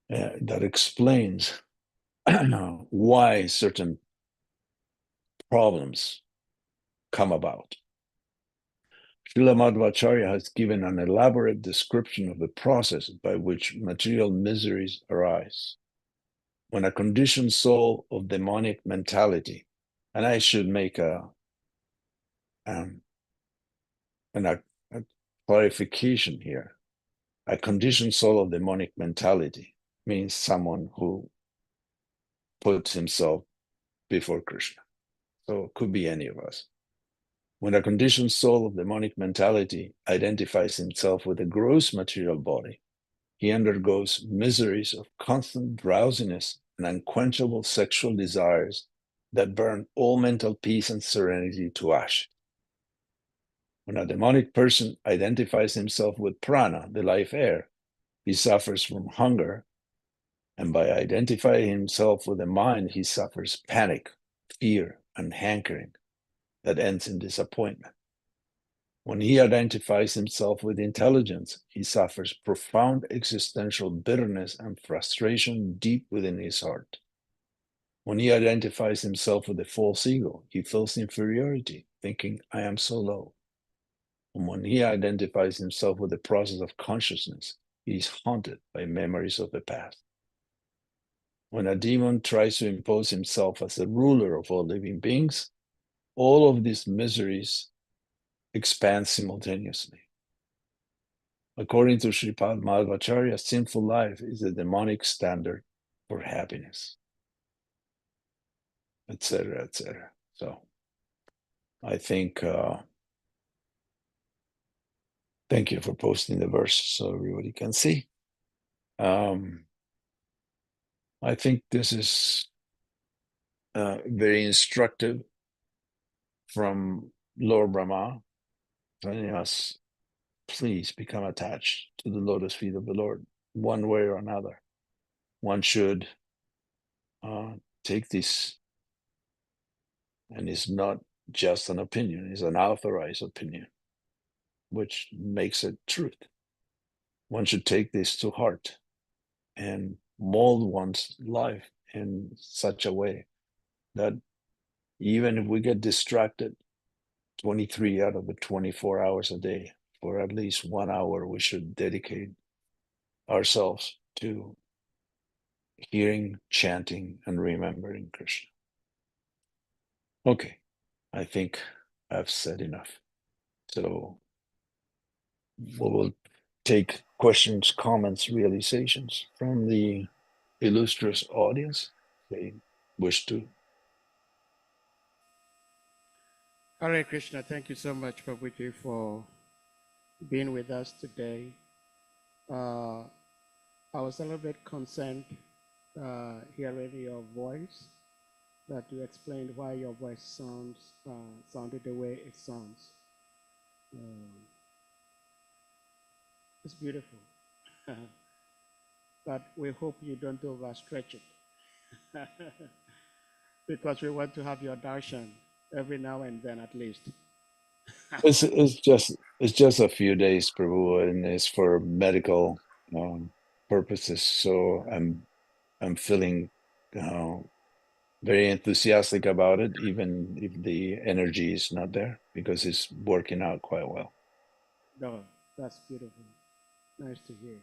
Speaker 3: that explains why certain problems come about. Srila Madhvacharya has given an elaborate description of the process by which material miseries arise. When a conditioned soul of demonic mentality, and I should make a clarification here, a conditioned soul of demonic mentality means someone who puts himself before Krishna. So it could be any of us. When a conditioned soul of demonic mentality identifies himself with a gross material body, he undergoes miseries of constant drowsiness and unquenchable sexual desires that burn all mental peace and serenity to ash. When a demonic person identifies himself with prana, the life air, he suffers from hunger, and by identifying himself with the mind, he suffers panic, fear, and hankering that ends in disappointment. When he identifies himself with intelligence, he suffers profound existential bitterness and frustration deep within his heart. When he identifies himself with the false ego, he feels inferiority, thinking, I am so low. And when he identifies himself with the process of consciousness, he is haunted by memories of the past. When a demon tries to impose himself as the ruler of all living beings, all of these miseries expand simultaneously. According to Sripad Madhvacharya, sinful life is the demonic standard for happiness, etc., etc. So I think, thank you for posting the verse so everybody can see. I think this is very instructive from Lord Brahma, telling us, please become attached to the lotus feet of the Lord, one way or another. One should take this, and it's not just an opinion, it's an authorized opinion, which makes it truth. One should take this to heart and mold one's life in such a way that even if we get distracted 23 out of the 24 hours a day, for at least 1 hour, we should dedicate ourselves to hearing, chanting, and remembering Krishna. Okay, I think I've said enough. So we will take questions, comments, realizations from the illustrious audience. They wish to.
Speaker 2: Hare Krishna, thank you so much, Prabhuji, for being with us today. I was a little bit concerned hearing your voice, that you explained why your voice sounded the way it sounds. It's beautiful. But we hope you don't overstretch it. Because we want to have your darshan every now and then at least.
Speaker 3: It's just a few days, Prabhu, and it's for medical purposes. So I'm feeling very enthusiastic about it, even if the energy is not there, because it's working out quite well.
Speaker 2: No, that's beautiful. Nice to hear.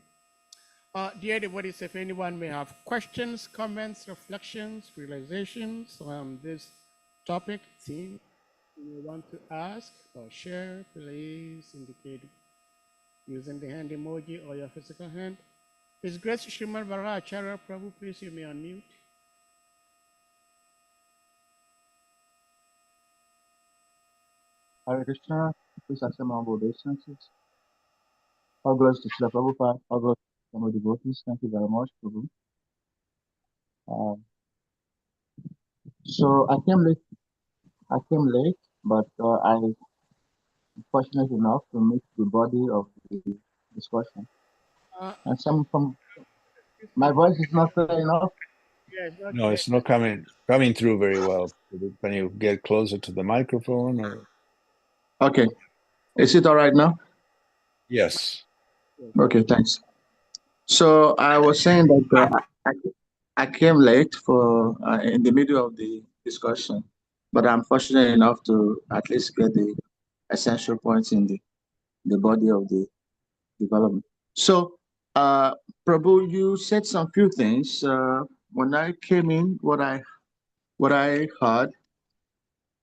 Speaker 2: Dear devotees, if anyone may have questions, comments, reflections, realizations on this topic, theme, you want to ask or share, please indicate using the hand emoji or your physical hand. His Grace Srimad Varacharya Prabhu, please you may unmute.
Speaker 4: Hare Krishna, please accept my obeisances. All glories to Srila Prabhupada, all glories to my devotees. Thank you very much, Prabhu. So I came late, but I fortunate enough to meet the body of the discussion. And some from my voice is not clear enough.
Speaker 2: Yeah,
Speaker 3: No, it's not coming through very well. Can you get closer to the microphone? Or?
Speaker 4: Okay, is it all right now?
Speaker 3: Yes.
Speaker 4: Okay, thanks. So I was saying that I came late for in the middle of the discussion, but I'm fortunate enough to at least get the essential points in the body of the development. So, Prabhu, you said some few things. When I came in, what I heard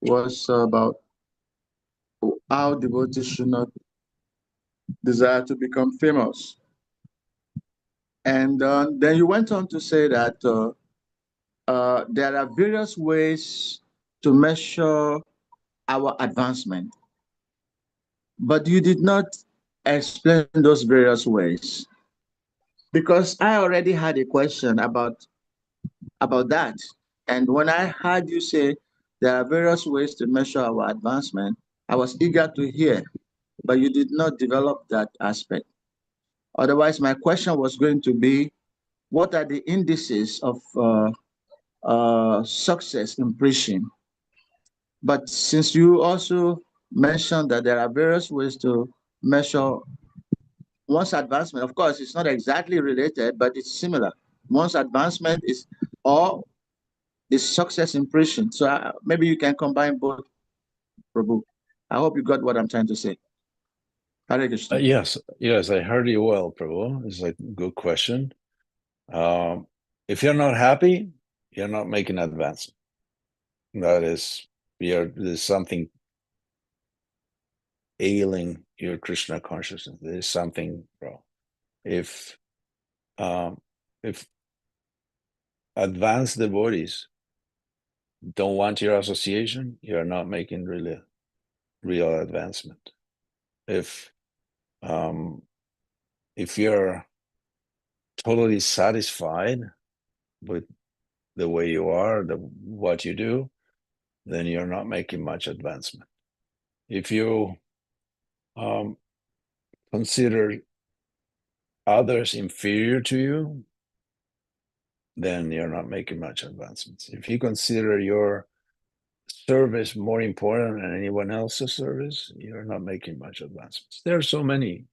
Speaker 4: was about how devotees should not desire to become famous. And then you went on to say that there are various ways to measure our advancement, but you did not explain those various ways, because I already had a question about that. And when I heard you say there are various ways to measure our advancement, I was eager to hear, but you did not develop that aspect. Otherwise, my question was going to be, what are the indices of success in preaching? But since you also mentioned that there are various ways to measure one's advancement, of course, it's not exactly related, but it's similar. One's advancement is, or the success in preaching. So maybe you can combine both, Prabhu. I hope you got what I'm trying to say. Hare Krishna.
Speaker 3: Yes, I heard you well, Prabhu. It's a good question. If you're not happy, you're not making advancement. That is, there's something ailing your Krishna consciousness. There's something wrong. If advanced devotees don't want your association, you're not making really real advancement. If you're totally satisfied with the way you are, what you do, then you're not making much advancement. If you consider others inferior to you, then you're not making much advancements. If you consider your service more important than anyone else's service, you're not making much advancements. There are so many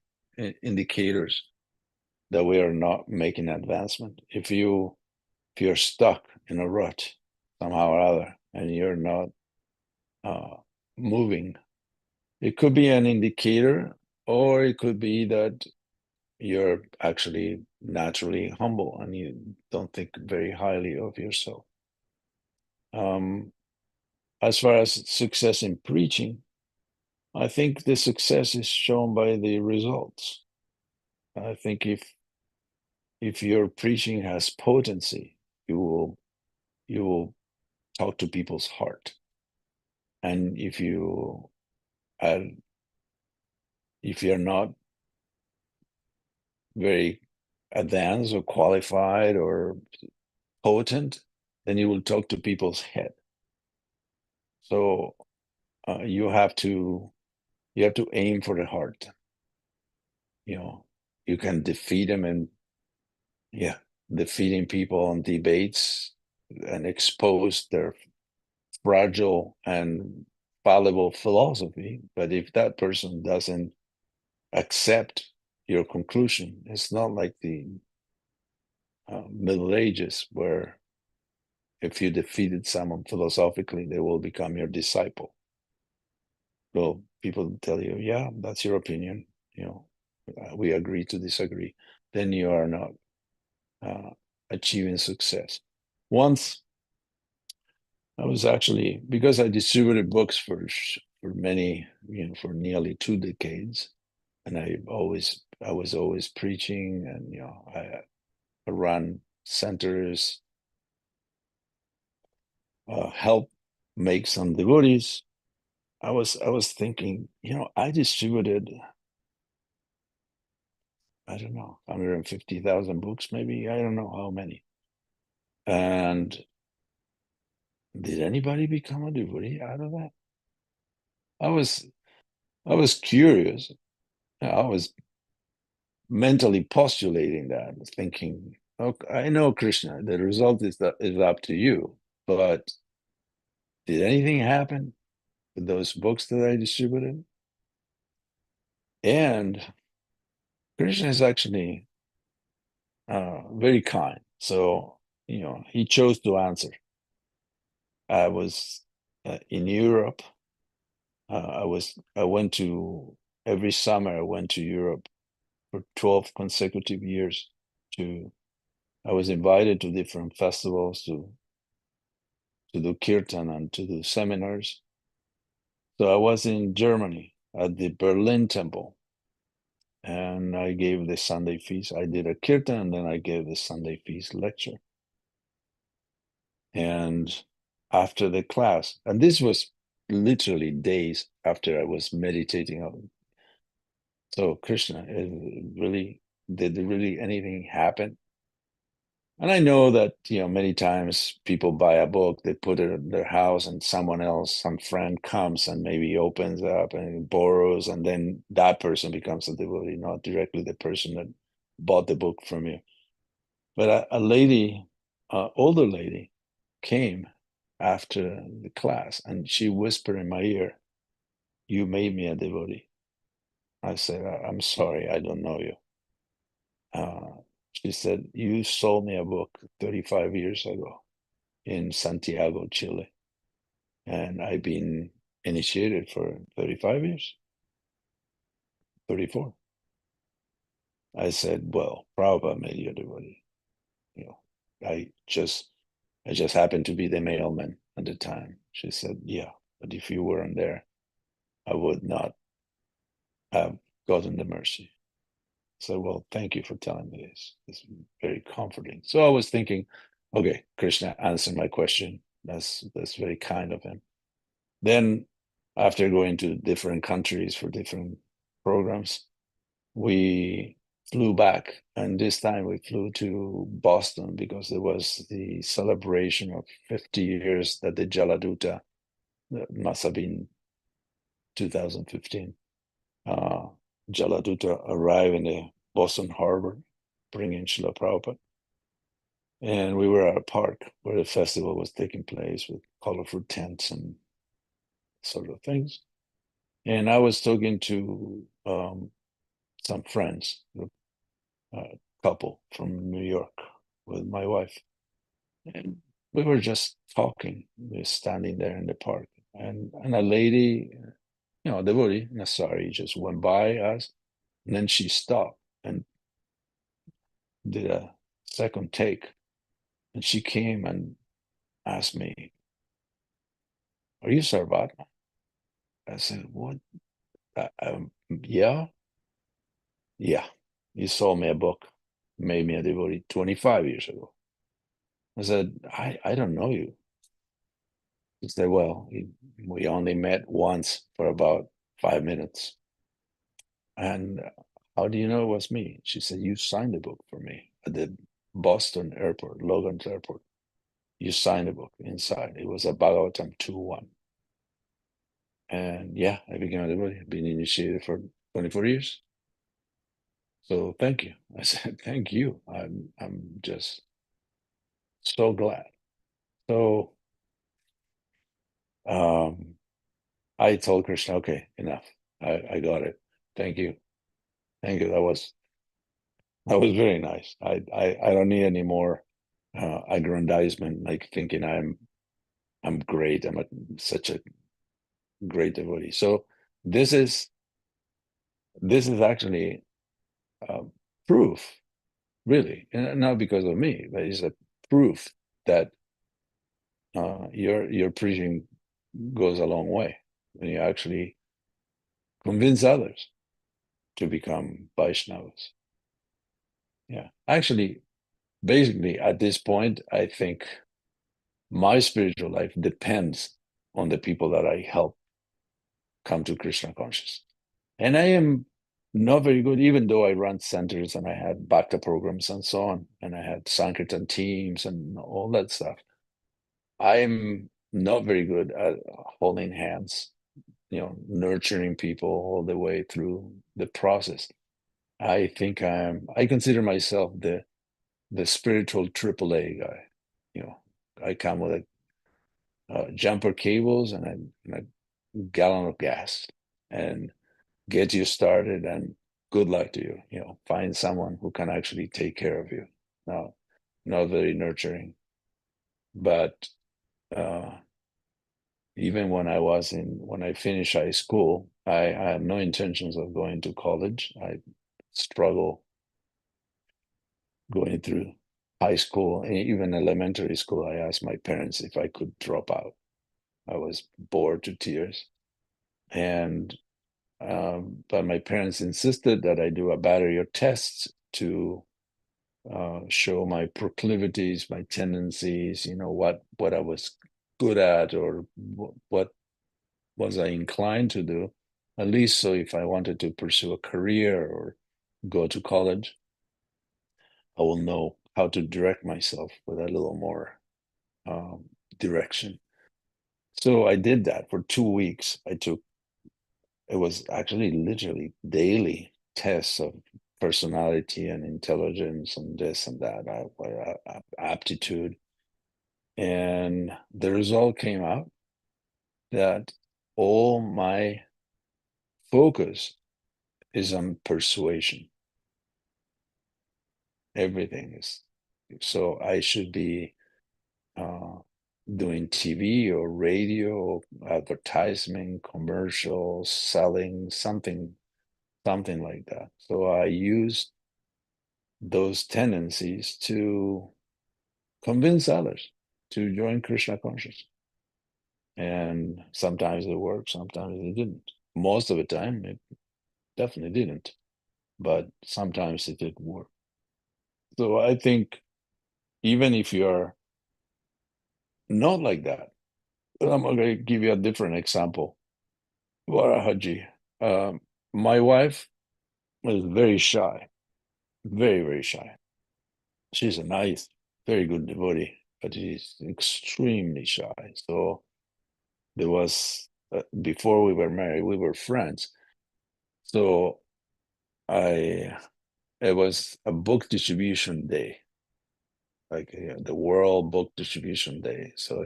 Speaker 3: indicators that we are not making advancement. If you're stuck in a rut somehow or other and you're not moving, it could be an indicator, or it could be that you're actually naturally humble and you don't think very highly of yourself. As far as success in preaching, I think the success is shown by the results. I think if your preaching has potency, you will talk to people's heart. And if you're not very advanced or qualified or potent, then you will talk to people's head. So you have to aim for the heart. You can defeat them, and defeating people on debates and expose their fragile and fallible philosophy. But if that person doesn't accept your conclusion, it's not like the Middle Ages, where if you defeated someone philosophically, they will become your disciple. Well, people tell you, yeah, that's your opinion. We agree to disagree. Then you are not achieving success. Once I was actually, because I distributed books for many, for nearly 2 decades, and I was always preaching, and I run centers, help make some devotees. I was thinking, I distributed, I don't know, 150,000 books, maybe. I don't know how many. And did anybody become a devotee out of that? I was curious. I was mentally postulating that, thinking, okay, I know, Krishna, the result is up to you, but did anything happen with those books that I distributed? And Krishna is actually very kind. So, he chose to answer. I was in Europe. Every summer I went to Europe for 12 consecutive years. I was invited to different festivals to do kirtan and to do seminars. So I was in Germany at the Berlin Temple, and I gave the Sunday feast. I did a kirtan, and then I gave the Sunday feast lecture. And after the class, and this was literally days after I was meditating on. So Krishna, did really anything happen? And I know that, many times people buy a book, they put it in their house, and someone else, some friend comes and maybe opens up and borrows, and then that person becomes a devotee, not directly the person that bought the book from you. But a lady, older lady, came after the class, and she whispered in my ear, "You made me a devotee." I said, "I'm sorry, I don't know you." She said, "You sold me a book 35 years ago in Santiago, Chile. And I've been initiated for 35 years, 34. I said, well, Prabhupada made you a devotee. You know, I just happened to be the mailman at the time. She said, yeah, but if you weren't there, I would not have gotten the mercy. So, well, thank you for telling me this. It's very comforting. So I was thinking, okay, Krishna answered my question. That's very kind of him. Then, after going to different countries for different programs, we flew back, and this time we flew to Boston because there was the celebration of 50 years that the Jaladuta, that must have been 2015. Jaladuta arrived in the Boston Harbor, bringing Srila Prabhupada. And we were at a park where the festival was taking place with colorful tents and sort of things. And I was talking to some friends, a couple from New York with my wife. And we were just talking. We were standing there in the park. And a lady, you know, devotee, Nasari, just went by us. And then she stopped and did a second take. And she came and asked me, are you Sarvatma? I said, what? Yeah. Yeah. You sold me a book, made me a devotee 25 years ago. I said, I don't know you. She said, well, we only met once for about 5 minutes. And how do you know it was me? She said, you signed the book for me at the Boston airport, Logan's airport. You signed the book inside. It was a Bhagavatam 2:1. And yeah, I became a devotee. I've been initiated for 24 years. So thank you. I said, thank you. I'm just so glad. So I told Krishna, okay, enough. I got it. Thank you. Thank you. That was very nice. I don't need any more aggrandizement, like thinking I'm great. I'm such a great devotee. So this is actually proof, really, and not because of me, but it's a proof that your preaching goes a long way when you actually convince others to become Vaishnavas. Yeah, actually, basically, at this point, I think my spiritual life depends on the people that I help come to Krishna consciousness. And I am not very good, even though I run centers and I had bhakta programs and so on, and I had Sankirtan teams and all that stuff. I'm not very good at holding hands, you know, nurturing people all the way through the process. I think I consider myself the spiritual AAA guy. You know, I come with a jumper cables and a gallon of gas and get you started, and good luck to you. You know, find someone who can actually take care of you. Now, not very nurturing, but even when I finished high school, I had no intentions of going to college. I struggle going through high school, and even elementary school. I asked my parents if I could drop out. I was bored to tears, and but my parents insisted that I do a battery of tests to show my proclivities, my tendencies. You know, what I was good at, or what was I inclined to do, at least so if I wanted to pursue a career or go to college, I will know how to direct myself with a little more direction. So I did that for 2 weeks. It was actually literally daily tests of personality and intelligence and this and that, aptitude. And the result came out that all my focus is on persuasion. Everything is. So I should be doing TV or radio, advertisement, commercials, selling, something like that. So I used those tendencies to convince others to join Krishna consciousness. And sometimes it worked, sometimes it didn't. Most of the time, it definitely didn't, but sometimes it did work. So I think even if you're not like that, I'm going to give you a different example. Varahaji, my wife was very shy, very, very shy. She's a nice, very good devotee, but she's extremely shy. So there was, before we were married, we were friends. So it was a book distribution day, like the World Book Distribution Day. So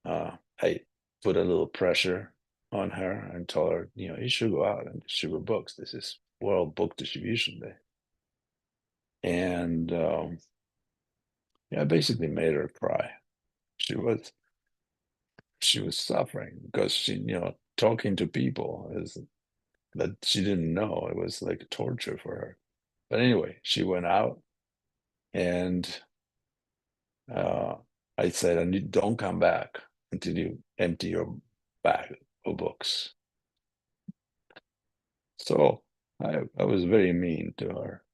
Speaker 3: I put a little pressure on her and told her, you should go out and distribute books. This is World Book Distribution Day. And I basically made her cry. She was suffering because talking to people is that she didn't know. It was like torture for her. But anyway, she went out, and I said, "And you don't come back until you empty your bag of books." So I was very mean to her,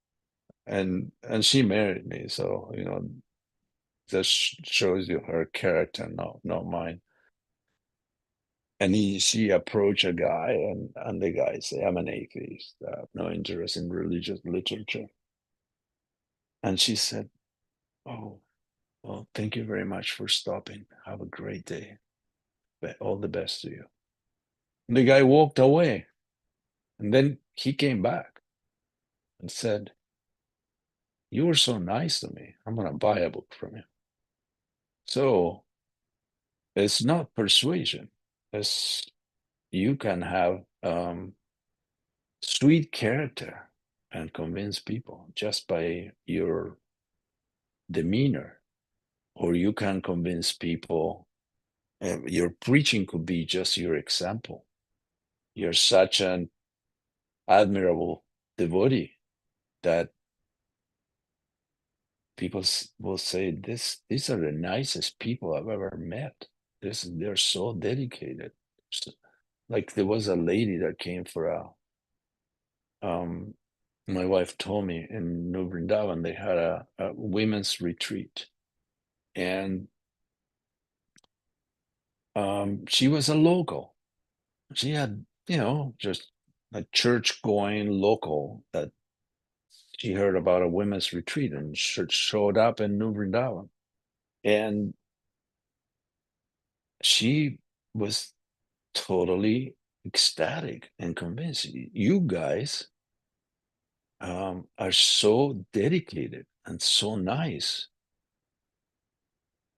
Speaker 3: and she married me. So that shows you her character, not mine. And she approached a guy, and the guy said, "I'm an atheist. I have no interest in religious literature." And she said, "Oh, well, thank you very much for stopping. Have a great day. All the best to you." And the guy walked away. And then he came back and said, "You were so nice to me. I'm going to buy a book from you." So it's not persuasion. It's, you can have sweet character and convince people just by your demeanor, or you can convince people. Your preaching could be just your example. You're such an admirable devotee that people will say, these are the nicest people I've ever met. They're so dedicated. Like there was a lady that came for my wife told me in New Vrindavan, they had a women's retreat. And she was a local. She had, just a church going local that she heard about a women's retreat and showed up in New Vrindavan. And she was totally ecstatic and convinced. You guys are so dedicated and so nice.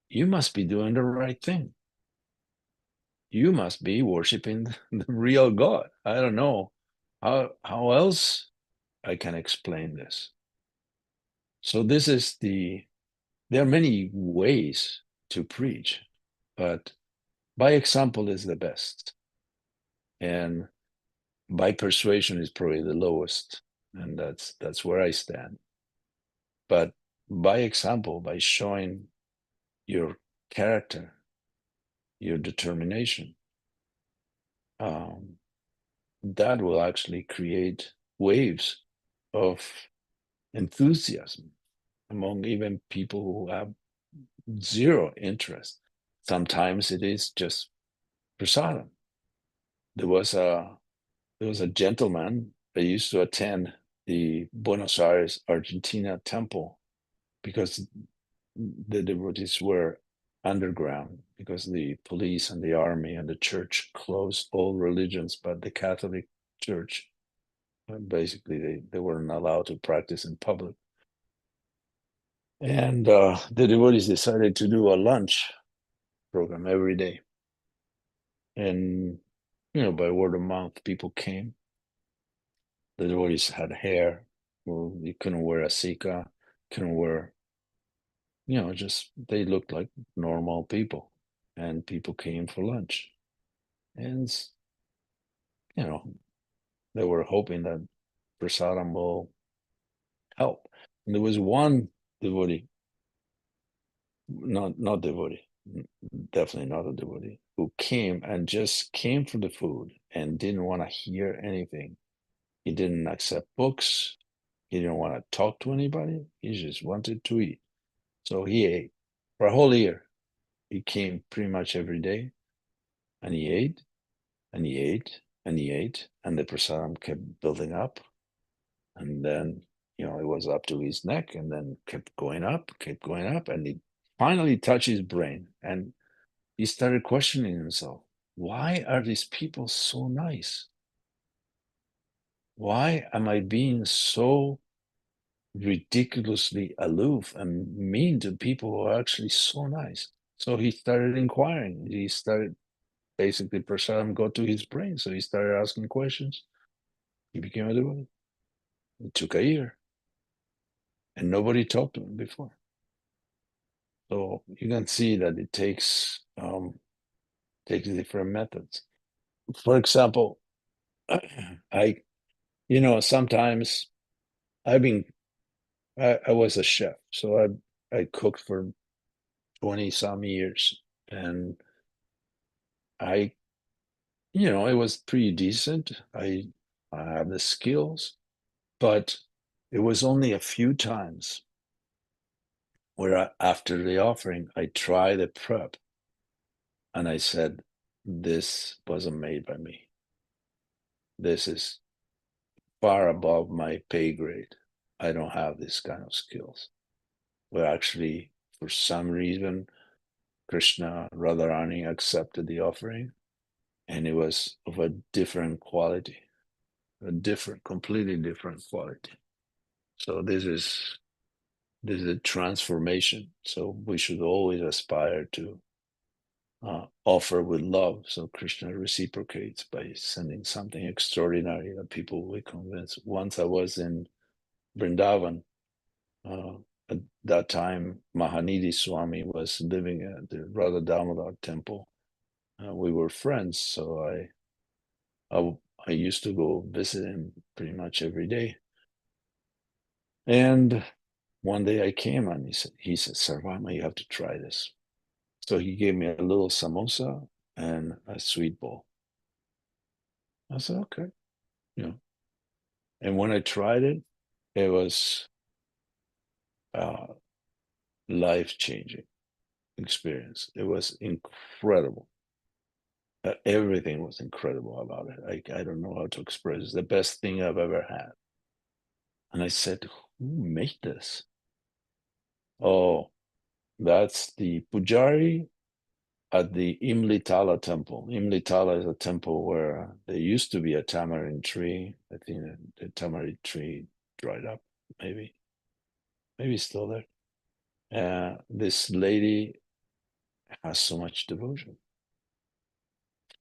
Speaker 3: You must be doing the right thing. You must be worshiping the real God. I don't know how else I can explain this. So there are many ways to preach, but by example is the best. And by persuasion is probably the lowest. And that's where I stand. But by example, by showing your character, your determination, that will actually create waves of enthusiasm among even people who have zero interest. Sometimes it is just prasadam. There was a gentleman that used to attend the Buenos Aires, Argentina temple because the devotees were underground, because the police and the army and the church closed all religions but the Catholic Church. Basically, they weren't allowed to practice in public. And the devotees decided to do a lunch program every day. And, by word of mouth, people came. The devotees had hair. Well, you couldn't wear a sika, couldn't wear just they looked like normal people, and people came for lunch, and they were hoping that prasadam will help. And there was one devotee, not devotee, definitely not a devotee, who came and just came for the food and didn't want to hear anything. He didn't accept books. He didn't want to talk to anybody. He just wanted to eat. So he ate for a whole year. He came pretty much every day, and he ate, and he ate, and he ate, and the prasadam kept building up. And then, it was up to his neck, and then kept going up, and he finally touched his brain, and he started questioning himself. Why are these people so nice? Why am I being so ridiculously aloof and mean to people who are actually so nice? So he started inquiring. He started basically prasadam got to his brain. So he started asking questions. He became a devotee. It took a year. And nobody talked to him before. So you can see that it takes different methods. For example, sometimes I was a chef, so I cooked for 20 some years, and it was pretty decent. I have the skills, but it was only a few times where after the offering, I tried the prep, and I said, this wasn't made by me. This is far above my pay grade. I don't have this kind of skills. But actually, for some reason, Krishna Radharani accepted the offering, and it was of a different quality, completely different quality. So this is a transformation. So we should always aspire to offer with love. So Krishna reciprocates by sending something extraordinary that people will be convinced. Once I was in Vrindavan. At that time, Mahanidhi Swami was living at the Radha Damodar temple. We were friends, so I used to go visit him pretty much every day. And one day I came and he said, Sarvatma, you have to try this. So he gave me a little samosa and a sweet bowl. I said, okay, And when I tried it, it was life-changing experience. It was incredible. Everything was incredible about it. I don't know how to express it. It's the best thing I've ever had. And I said, who made this? Oh, that's the Pujari at the Imlitala temple. Imlitala is a temple where there used to be a tamarind tree. I think the tamarind tree dried up, maybe still there. This lady has so much devotion.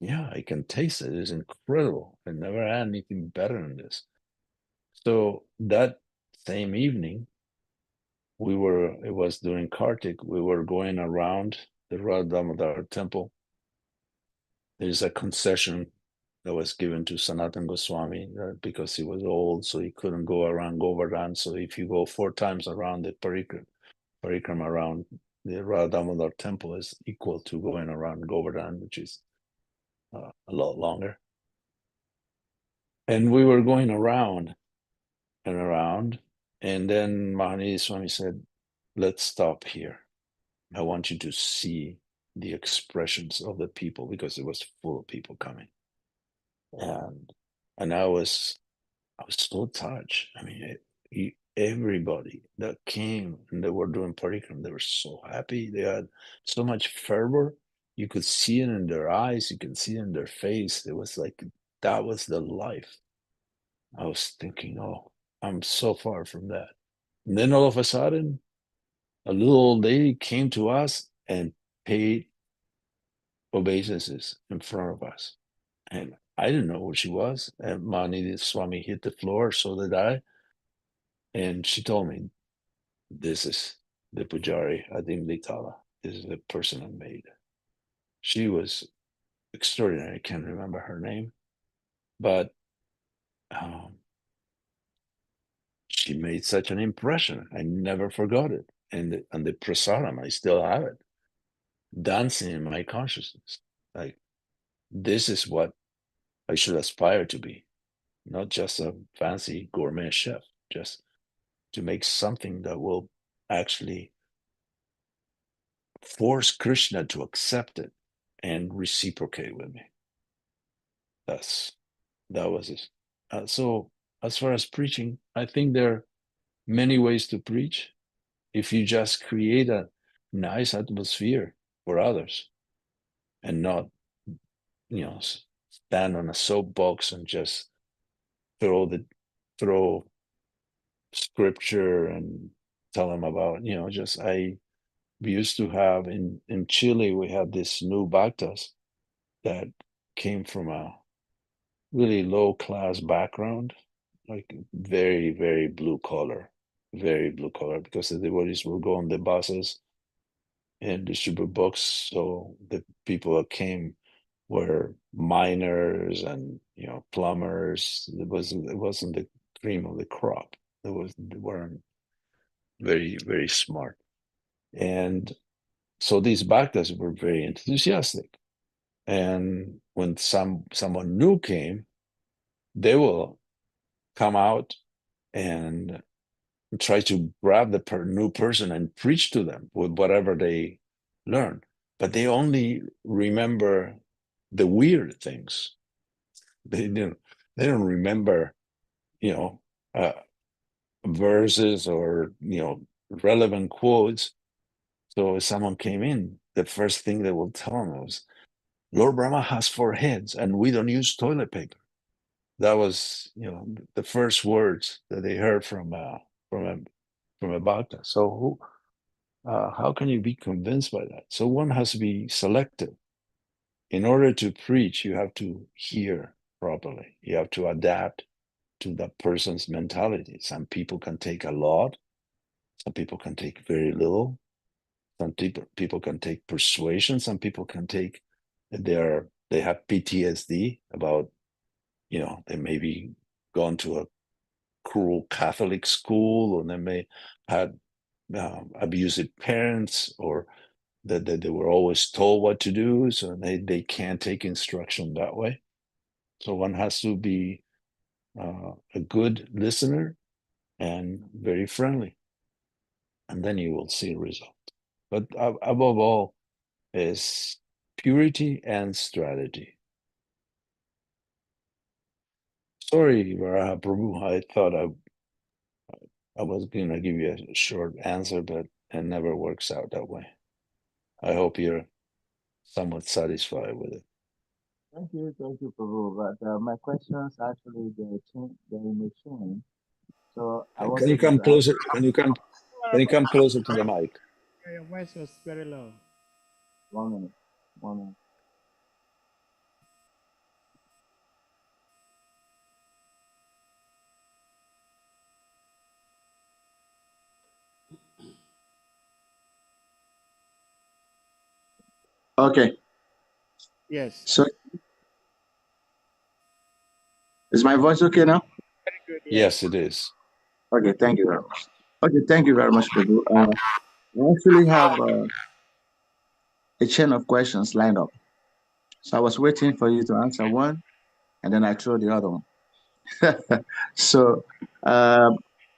Speaker 3: Yeah, I can taste it. It's incredible. I never had anything better than this. So that same evening, it was during Kartik, we were going around the Radha Damodar temple. There's a concession that was given to Sanatan Goswami because he was old, so he couldn't go around Govardhan. So if you go 4 times around the parikram around the Radha Damodar temple is equal to going around Govardhan, which is a lot longer. And we were going around and around, and then Mahanidhi Swami said, let's stop here. I want you to see the expressions of the people, because it was full of people coming. And I was so touched. I mean, everybody that came and they were doing parikram, they were so happy. They had so much fervor. You could see it in their eyes. You can see it in their face. It was like, that was the life. I was thinking, oh, I'm so far from that. And then all of a sudden, a little old lady came to us and paid obeisances in front of us. And I didn't know who she was. And Manidhi Swami hit the floor, so did I. And she told me, this is the Pujari, Adim Litala, is the person I made. She was extraordinary. I can't remember her name, but she made such an impression. I never forgot it. And the prasaram, I still have it, dancing in my consciousness. Like, this is what I should aspire to be, not just a fancy gourmet chef, just to make something that will actually force Krishna to accept it and reciprocate with me. That was it. So as far as preaching, I think there are many ways to preach. If you just create a nice atmosphere for others and not, stand on a soapbox and just throw scripture and tell them about, we used to have in Chile, we had this new bhaktas that came from a really low class background, like very, very blue collar, because the devotees will go on the buses and distribute books. So the people that came were miners and plumbers. It wasn't the cream of the crop. They weren't very, very smart. And so these bhaktas were very enthusiastic. And when someone new came, they will come out and try to grab the new person and preach to them with whatever they learn. But they only remember the weird things. They don't remember, uh, verses or relevant quotes. So if someone came in, the first thing they will tell them was, Lord Brahma has 4 heads and we don't use toilet paper. That was, the first words that they heard from a bhakta. So how can you be convinced by that? So one has to be selective. In order to preach, you have to hear properly. You have to adapt to that person's mentality. Some people can take a lot. Some people can take very little. Some people can take persuasion. Some people can take, they have PTSD about, they maybe gone to a cruel Catholic school, or they may have abusive parents, or that they were always told what to do, so they can't take instruction that way. So one has to be a good listener and very friendly, and then you will see a result. But above all is purity and strategy. Sorry, Varaha Prabhu, I thought I was going to give you a short answer, but it never works out that way. I hope you're somewhat satisfied with it.
Speaker 4: Thank you, Prabhu. But my questions actually they're in the chain. So I was
Speaker 3: Can you come closer? Can you come closer to the mic?
Speaker 2: Your voice was very low.
Speaker 4: 1 minute. 1 minute. Okay.
Speaker 2: Yes.
Speaker 4: So is my voice okay now?
Speaker 2: Very good.
Speaker 3: Yes, it is.
Speaker 4: Okay, thank you very much. Okay, thank you very much, Prabhu. I actually have a chain of questions lined up. So I was waiting for you to answer one, and then I throw the other one. So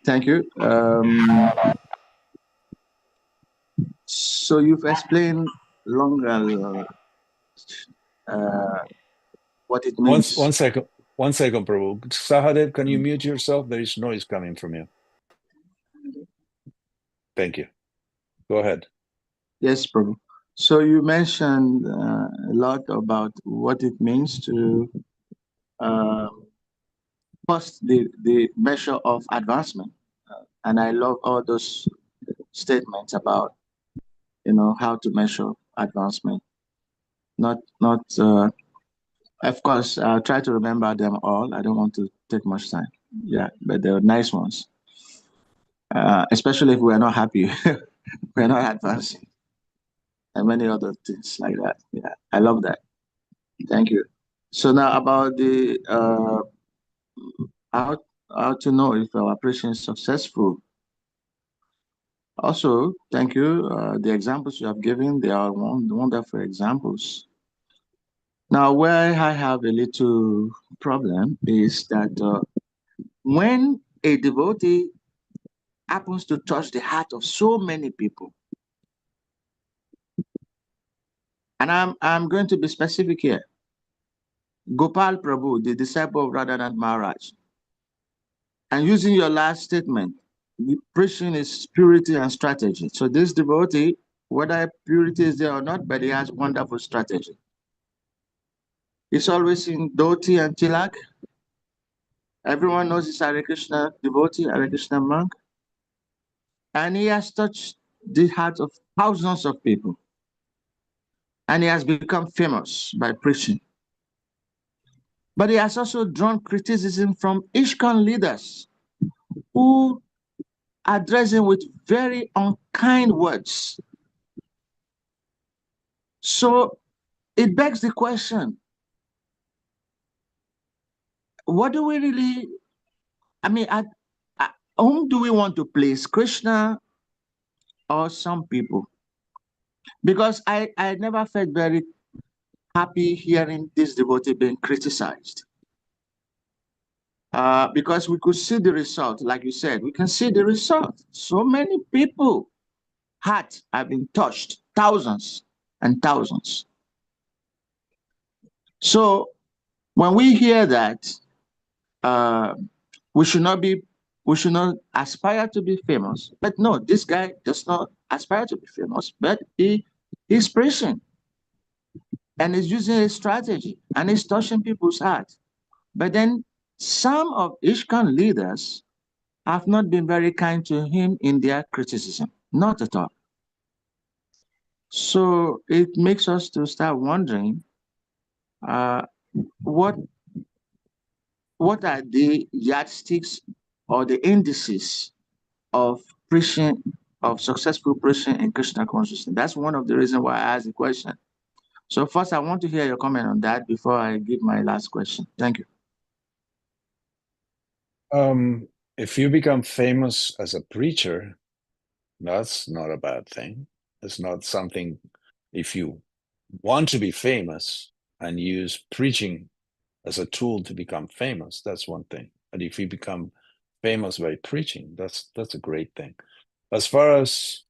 Speaker 4: thank you. So you've explained longer what it means.
Speaker 3: One second, Prabhu. Sahadev, can you mute yourself? There is noise coming from you. Thank you. Go ahead.
Speaker 4: Yes, Prabhu. So you mentioned a lot about what it means to first the measure of advancement, and I love all those statements about how to measure advancement. Not of course I'll try to remember them all. I don't want to take much time. Yeah, but they're nice ones. Especially if we're not happy we're not advancing, and many other things like that. Yeah, I love that. Thank you. So now about the how how to know if our operation is successful. Also, thank you. The examples you have given, they are wonderful examples. Now, where I have a little problem is that when a devotee happens to touch the heart of so many people, and I'm going to be specific here. Gopal Prabhu, the disciple of Radhanath Maharaj, and using your last statement, preaching is purity and strategy. So this devotee, whether purity is there or not, but he has wonderful strategy. He's always in dhoti and tilak. Everyone knows he's a Hare Krishna devotee, Hare Krishna monk. And he has touched the hearts of thousands of people. And he has become famous by preaching. But he has also drawn criticism from ISKCON leaders who address him with very unkind words. So it begs the question, what do we really, I mean, at whom do we want to place, Krishna or some people? Because I never felt very happy hearing this devotee being criticized. Because we could see the result, like you said, we can see the result. So many people hearts have been touched, thousands and thousands. So when we hear that, we should not aspire to be famous. But no, this guy does not aspire to be famous, but he's preaching and he's using a strategy and he's touching people's hearts. But then some of ISKCON leaders have not been very kind to him in their criticism, not at all. So it makes us to start wondering what are the yardsticks or the indices of preaching, of successful preaching in Krishna consciousness. That's one of the reasons why I asked the question. So first, I want to hear your comment on that before I give my last question. Thank you.
Speaker 3: If you become famous as a preacher, that's not a bad thing. It's not something, if you want to be famous and use preaching as a tool to become famous, that's one thing. But if you become famous by preaching, that's a great thing. As far as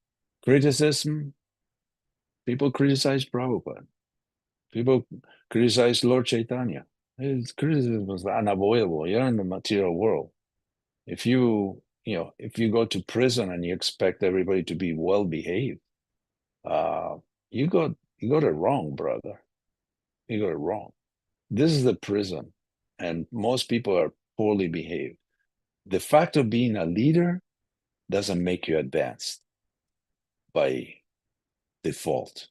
Speaker 3: criticism, people criticize Prabhupada. People criticize Lord Chaitanya. Criticism is unavoidable. You're in the material world. If you go to prison and you expect everybody to be well behaved, you got it wrong, brother. You got it wrong. This is the prison, and most people are poorly behaved. The fact of being a leader doesn't make you advanced by default.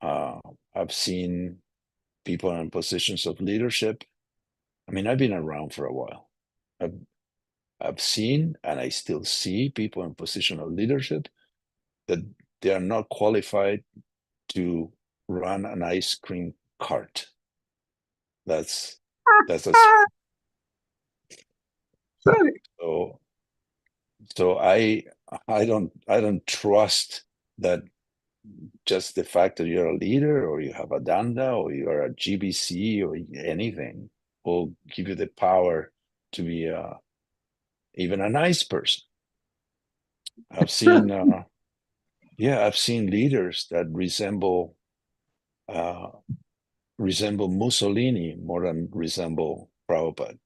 Speaker 3: I've seen people in positions of leadership. I mean, I've been around for a while. I've seen, and I still see people in position of leadership that they are not qualified to run an ice cream cart. That's a
Speaker 4: Sorry.
Speaker 3: so I don't trust that just the fact that you're a leader or you have a danda or you're a GBC or anything will give you the power to be even a nice person. I've seen I've seen leaders that resemble Mussolini more than resemble Prabhupada.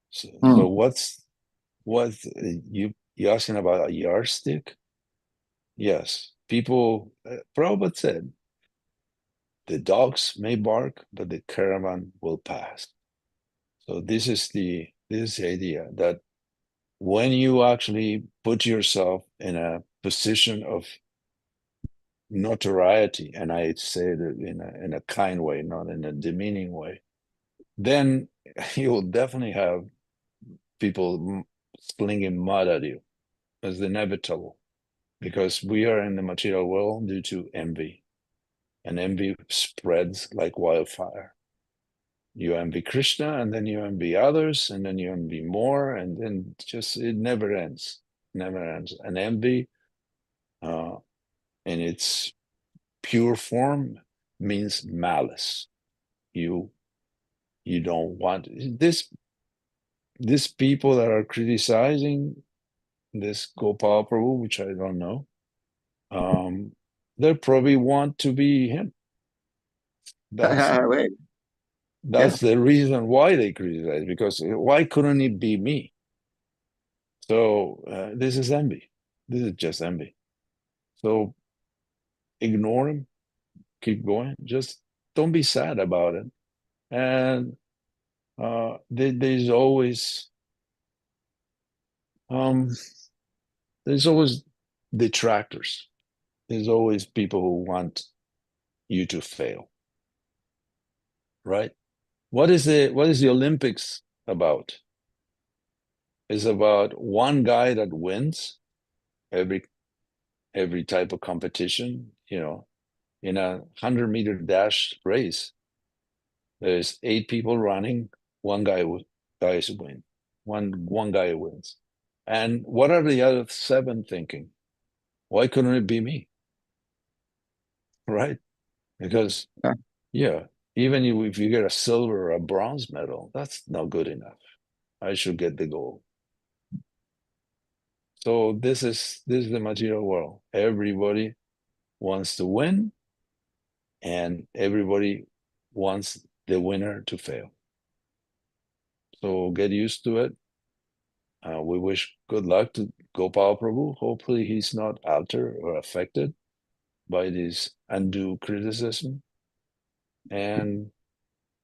Speaker 3: So what's you asking about a yardstick? Yes, people. Prabhupada said, "The dogs may bark, but the caravan will pass." So this is the idea that when you actually put yourself in a position of notoriety, and I say that in a kind way, not in a demeaning way, then you will definitely have people slinging mud at you. It's inevitable. because we are in the material world due to envy, and envy spreads like wildfire. You envy Krishna, and then you envy others, and then you envy more, and then just it never ends, never ends. And envy, in its pure form, means malice. You don't want this. These people that are criticizing this Gopal Prabhu, which I don't know, they probably want to be him. That's
Speaker 4: Wait, yeah.
Speaker 3: the reason why they criticize, because why couldn't it be me? So this is envy. This is just envy. So ignore him, keep going. Just don't be sad about it. And there's always there's always detractors. There's always people who want you to fail, right? What is the Olympics about? It's about one guy that wins every type of competition. In a 100-meter dash race, there's 8 people running. One guy guys win. One guy wins. And what are the other 7 thinking? Why couldn't it be me? Right? Because
Speaker 4: Yeah.
Speaker 3: yeah, even if you get a silver or a bronze medal, that's not good enough. I should get the gold. So this is the material world. Everybody wants to win, and everybody wants the winner to fail. So get used to it. We wish good luck to Gopal Prabhu. Hopefully he's not altered or affected by this undue criticism. And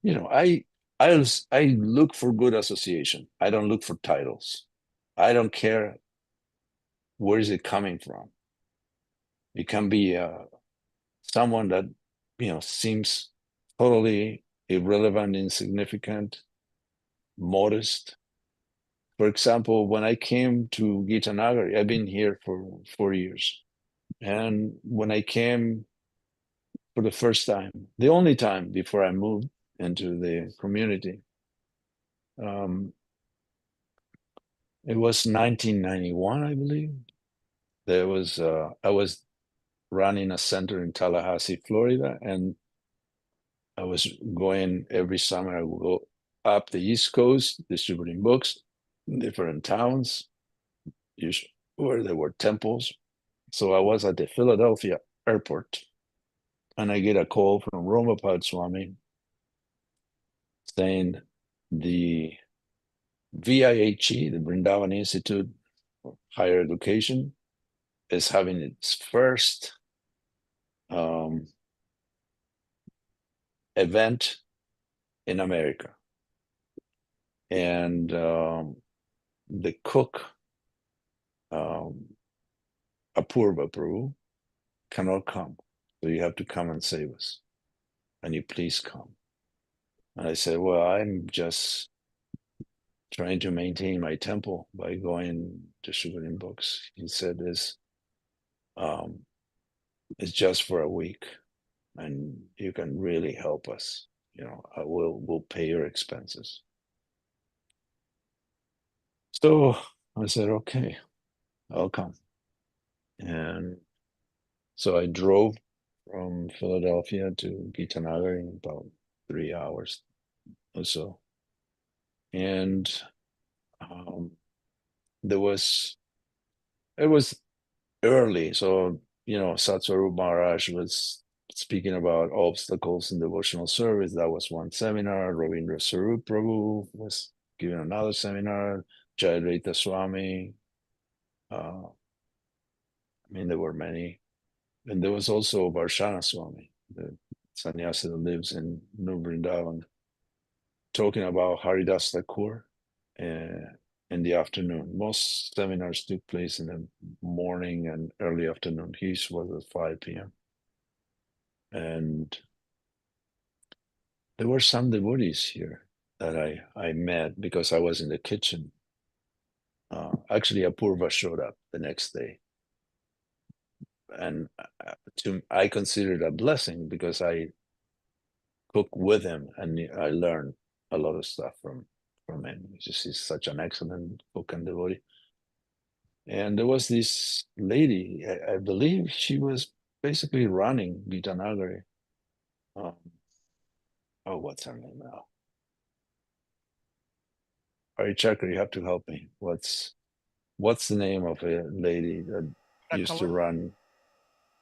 Speaker 3: I look for good association. I don't look for titles. I don't care where is it coming from. It can be someone that seems totally irrelevant, insignificant, modest. For example, when I came to Gitanagari, I've been here for 4 years. And when I came for the first time, the only time before I moved into the community, it was 1991, I believe. I was running a center in Tallahassee, Florida, and I was going every summer. I would go up the East Coast distributing books in different towns, usually where there were temples. So I was at the Philadelphia airport, and I get a call from Romapad Swami saying the VIHE, the Vrindavan Institute of Higher Education, is having its first event in America. And the cook, Apurva Prabhu, cannot come. So you have to come and save us. And you please come. And I said, well, I'm just trying to maintain my temple by going distributing books. He said, it's just for a week, and you can really help us. We'll pay your expenses. So I said, okay, I'll come. And so I drove from Philadelphia to Gitanagari in about 3 hours or so. And it was early. So, Satsvarup Maharaj was speaking about obstacles in devotional service. That was one seminar. Ravindra Sarup Prabhu was giving another seminar. Jayadvaita Swami. There were many. And there was also Varshana Swami, the sannyasi that lives in New Vrindavan, talking about Haridas Thakur in the afternoon. Most seminars took place in the morning and early afternoon. His was at 5 p.m. And there were some devotees here that I met because I was in the kitchen. Actually, Apurva showed up the next day. I consider it a blessing because I cook with him and I learned a lot of stuff from him. He's such an excellent cook and devotee. And there was this lady, I believe she was basically running Vitanagari. Oh, what's her name now? Hari Chakra, you have to help me. What's the name of a lady that used to run?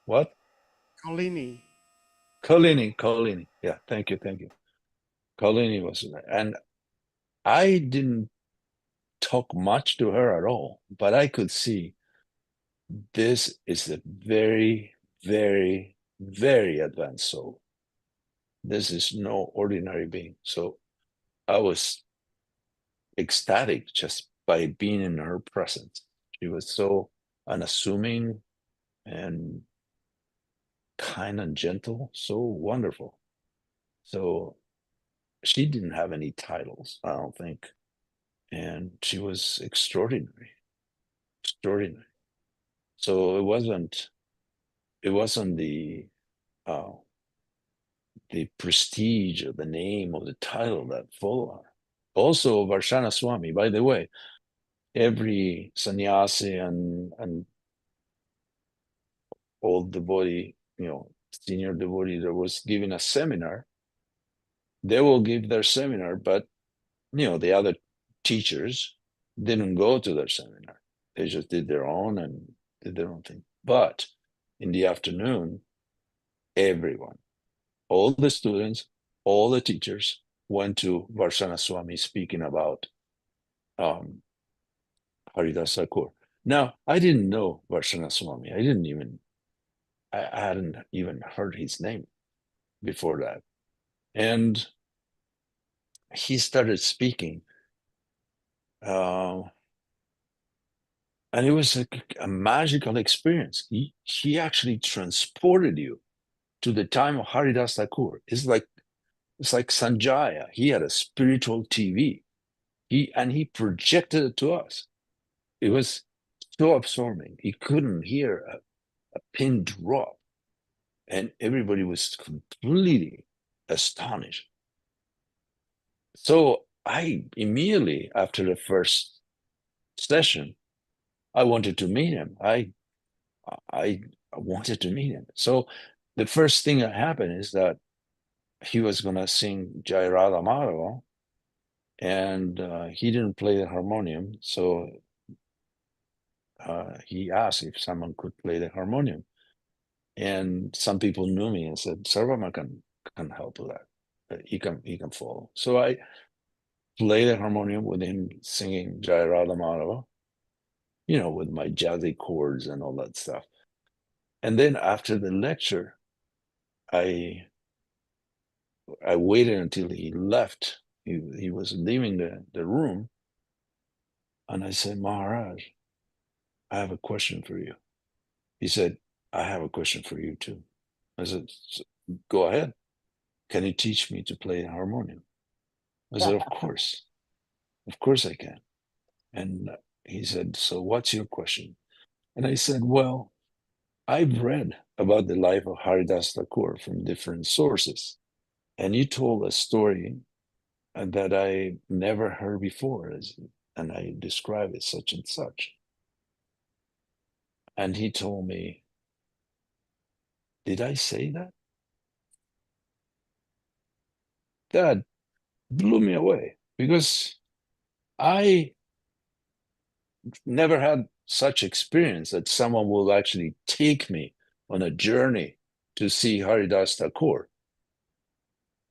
Speaker 3: What?
Speaker 2: Colini.
Speaker 3: Colini. Yeah, thank you. Colini was, and I didn't talk much to her at all, but I could see this is a very, very, very advanced soul. This is no ordinary being. So I was ecstatic just by being in her presence. She was so unassuming and kind and gentle, so wonderful. So she didn't have any titles, I don't think. And she was extraordinary. So it wasn't uh, the prestige of the name or the title that followed her. Also, Varshana Swami, by the way, every sannyasi and old devotee, senior devotee that was giving a seminar, they will give their seminar, but the other teachers didn't go to their seminar. They just did their own and did their own thing. But in the afternoon, everyone, all the students, all the teachers went to Varshana Swami speaking about Haridas Thakur. Now, I didn't know Varshana Swami. I hadn't even heard his name before that. And he started speaking. And it was a magical experience. He actually transported you to the time of Haridas Thakur. It's like Sanjaya. He had a spiritual TV. He projected it to us. It was so absorbing. He couldn't hear a pin drop. And everybody was completely astonished. So I immediately, after the first session, I wanted to meet him. I wanted to meet him. So the first thing that happened is that he was going to sing Jai Radha Madhava, and he didn't play the harmonium. So he asked if someone could play the harmonium. And some people knew me and said, Sarvama can help with that. He can follow. So I played the harmonium with him singing Jai Radha Madhava, with my jazzy chords and all that stuff. And then after the lecture, I waited until he left. He was leaving the room. And I said, Maharaj, I have a question for you. He said, I have a question for you too. I said, go ahead. Can you teach me to play the harmonium? I said, of course I can. And he said, so what's your question? And I said, well, I've read about the life of Haridas Thakur from different sources. And you told a story that I never heard before, and I described it such and such. And he told me, did I say that? That blew me away because I never had such experience that someone will actually take me on a journey to see Haridas Thakur.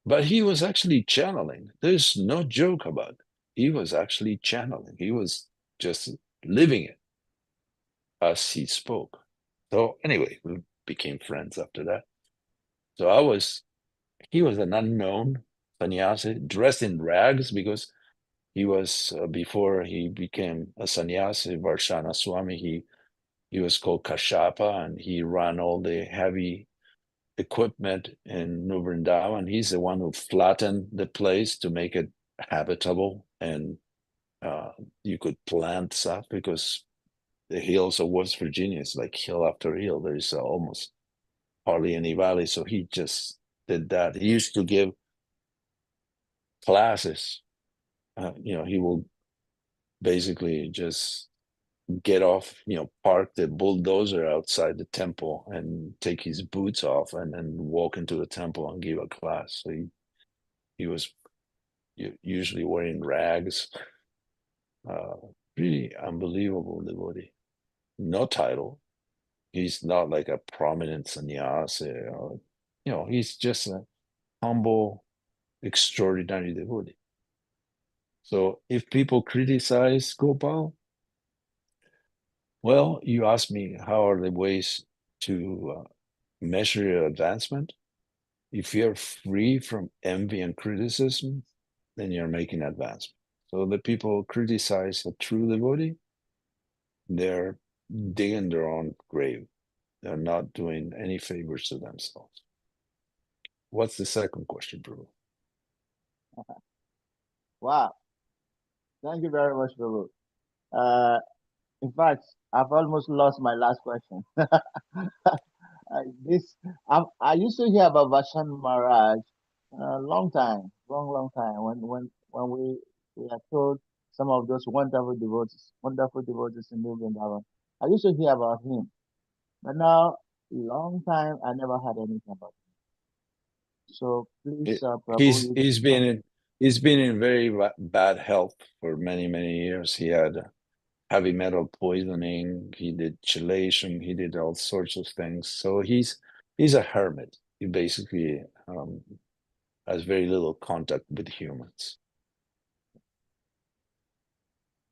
Speaker 3: But he was actually channeling. There's no joke about it. He was actually channeling. He was just living it as he spoke. So anyway, we became friends after that. So he was an unknown sannyasi dressed in rags because he was, before he became a sannyasi, Varshana Swami, he was called Kashyapa, and he ran all the heavy equipment in New Vrindavan. He's the one who flattened the place to make it habitable, and you could plant stuff because the hills of West Virginia. It's like hill after hill. There's almost hardly any valley. So he just did that. He used to give classes. He will basically just get off, park the bulldozer outside the temple and take his boots off and then walk into the temple and give a class. So he was usually wearing rags. Really unbelievable devotee. No title. He's not like a prominent sannyasi. He's just a humble, extraordinary devotee. So if people criticize Gopal, well, you ask me how are the ways to measure your advancement? If you're free from envy and criticism, then you're making advancement. So the people criticize a true devotee, they're digging their own grave. They're not doing any favors to themselves. What's the second question, Prabhu?
Speaker 5: Wow. Thank you very much, Prabhu. In fact, I've almost lost my last question. I used to hear about Vashan Maharaj a long time, long time, when we are told some of those wonderful devotees in New Vrindavan. I used to hear about him, but now, long time, I never heard anything about him. So please, Prabhu,
Speaker 3: He's been in very bad health for many years. He had heavy metal poisoning. He did chelation. He did all sorts of things. So he's a hermit. He basically has very little contact with humans.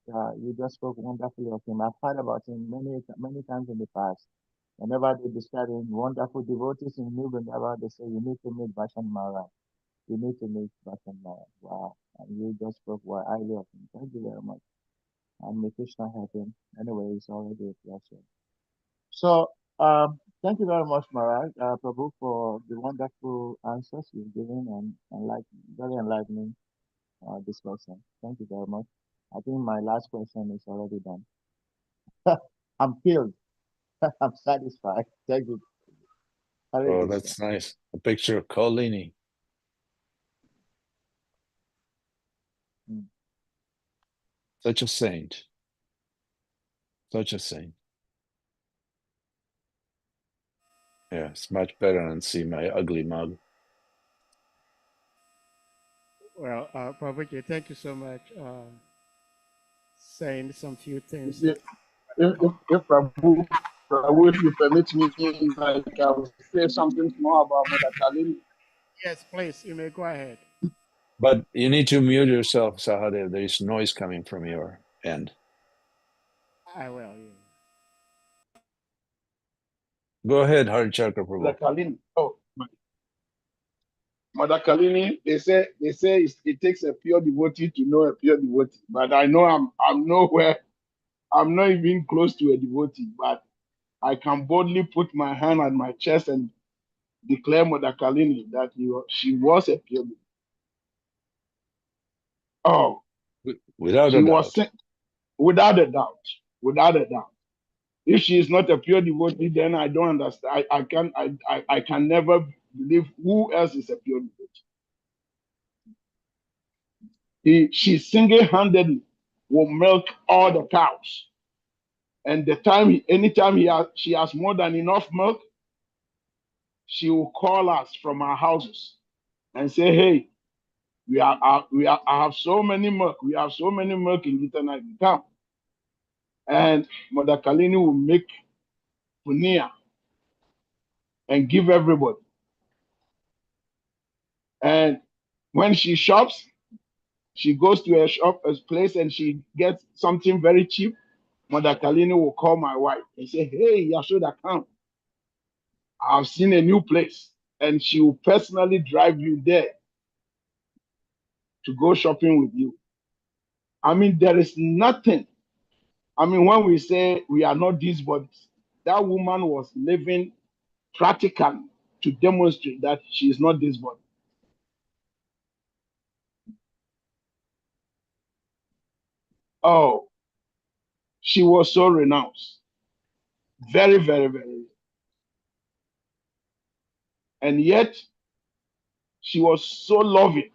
Speaker 5: You just spoke wonderfully of him. I've heard about him many times in the past. Whenever they describe him, wonderful devotees in New Vrindavan, they say, you need to meet Vashan Maharaj. You need to meet Vashan Maharaj. Wow. And you just spoke highly of him. Thank you very much. And may Krishna help him. Anyway, it's already a pleasure. So, thank you very much, Maharaj, Prabhu, for the wonderful answers you've given and very enlightening discussion. Thank you very much. I think my last question is already done. I'm filled. I'm satisfied. Thank you.
Speaker 3: Oh, that's nice. A picture of Kolini. Such a saint. Such a saint. Yeah, it's much better than see my ugly mug.
Speaker 2: Well, Prabhuji, thank you so much. Saying some few things.
Speaker 6: If Prabhu, if you permit me, like I will say something more about Mother Kalini.
Speaker 2: Yes, please. You may go ahead.
Speaker 3: But you need to mute yourself, Sahadev. There is noise coming from your end.
Speaker 2: I will. Yeah.
Speaker 3: Go ahead, Hari Chakra Prabhu.
Speaker 6: Mother Kalini. Oh, Mother Kalini. They say it takes a pure devotee to know a pure devotee. But I know I'm nowhere. I'm not even close to a devotee. But I can boldly put my hand on my chest and declare Mother Kalini that she was a pure devotee. Oh,
Speaker 3: without a doubt.
Speaker 6: Without a doubt. Without a doubt. If she is not a pure devotee, then I don't understand. I can never believe who else is a pure devotee. She single-handedly will milk all the cows. And anytime she has more than enough milk, she will call us from our houses and say, hey, I have so many milk. We have so many milk in Gitana. Come. And Mother Kalini will make punya and give everybody. And when she shops, she goes to a place and she gets something very cheap. Mother Kalini will call my wife and say, hey, Yashoda, come. I've seen a new place. And she will personally drive you there to go shopping with you. I mean, there is nothing. I mean, when we say we are not these bodies, that woman was living practically to demonstrate that she is not this body. Oh, She was so renounced. Very, very, very. And yet, she was so loving,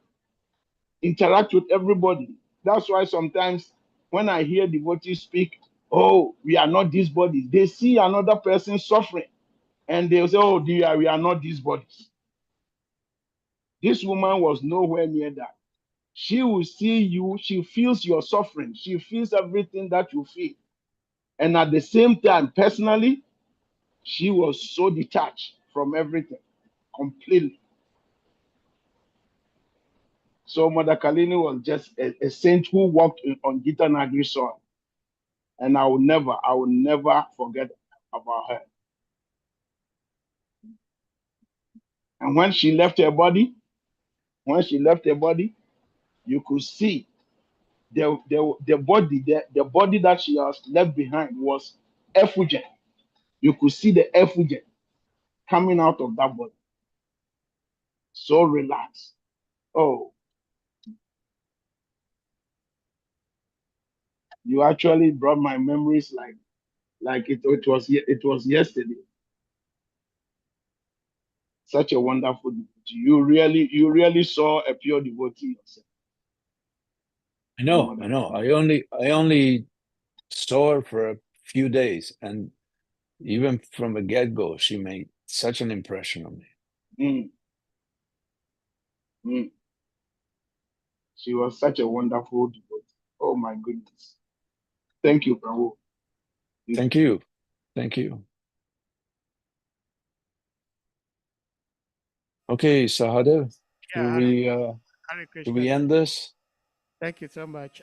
Speaker 6: interact with everybody. That's why sometimes when I hear devotees speak, oh, we are not these bodies, they see another person suffering and they'll say, oh, dear, we are not these bodies. This woman was nowhere near that. She will see you, she feels your suffering, she feels everything that you feel. And at the same time, personally, she was so detached from everything completely. So Mother Kalini was just a saint who walked on Gita Nagri soil. And I will never forget about her. And when she left her body, you could see the body that she has left behind was effulgent. You could see the effulgent coming out of that body. So relaxed. Oh, you actually brought my memories like it was yesterday. Such a wonderful devotee. You really saw a pure devotee yourself.
Speaker 3: I know. I only saw her for a few days, and even from the get-go, she made such an impression on me.
Speaker 6: She was such a wonderful devotee. Oh my goodness. Thank you, Prabhu.
Speaker 3: Thank you. Thank you. Okay, Sahadev,
Speaker 2: Yeah, Hare
Speaker 3: do
Speaker 2: Krishna.
Speaker 3: we end this?
Speaker 2: Thank you so much.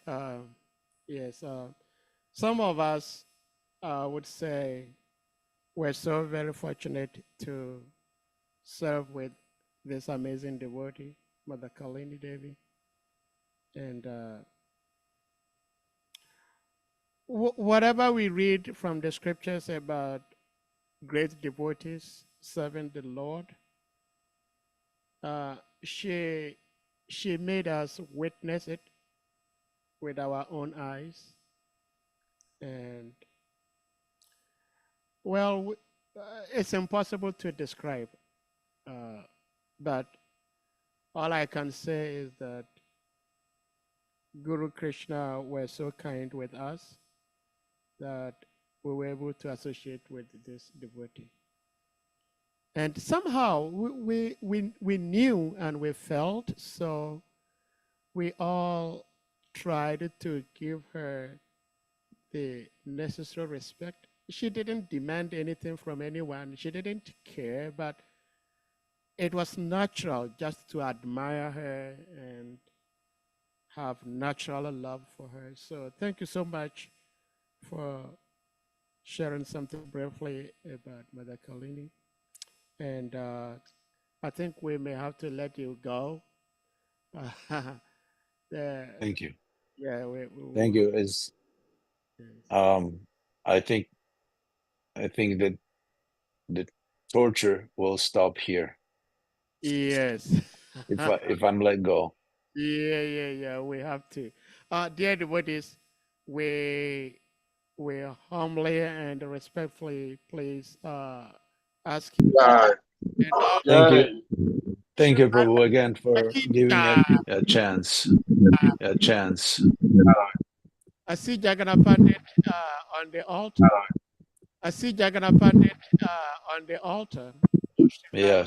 Speaker 2: Yes, some of us would say we're so very fortunate to serve with this amazing devotee, Mother Kalini Devi. And whatever we read from the scriptures about great devotees serving the Lord, she made us witness it with our own eyes. And well, it's impossible to describe, but all I can say is that Guru Krishna was so kind with us that we were able to associate with this devotee. And somehow we knew and we felt, so we all tried to give her the necessary respect. She didn't demand anything from anyone. She didn't care, but it was natural just to admire her and have natural love for her. So thank you so much for sharing something briefly about Mother Kalini. And I think we may have to let you go.
Speaker 3: Thank you.
Speaker 2: Yeah,
Speaker 3: Thank you. As I think that the torture will stop here
Speaker 2: yes.
Speaker 3: if I'm let go.
Speaker 2: Yeah. We have to. Dear devotees, we humbly and respectfully please ask you.
Speaker 3: Thank you. Thank you, Prabhu, again for giving me a chance.
Speaker 2: I see Jagannath Pandit on the altar. I see Jagannath Pandit on the altar.
Speaker 3: Yes.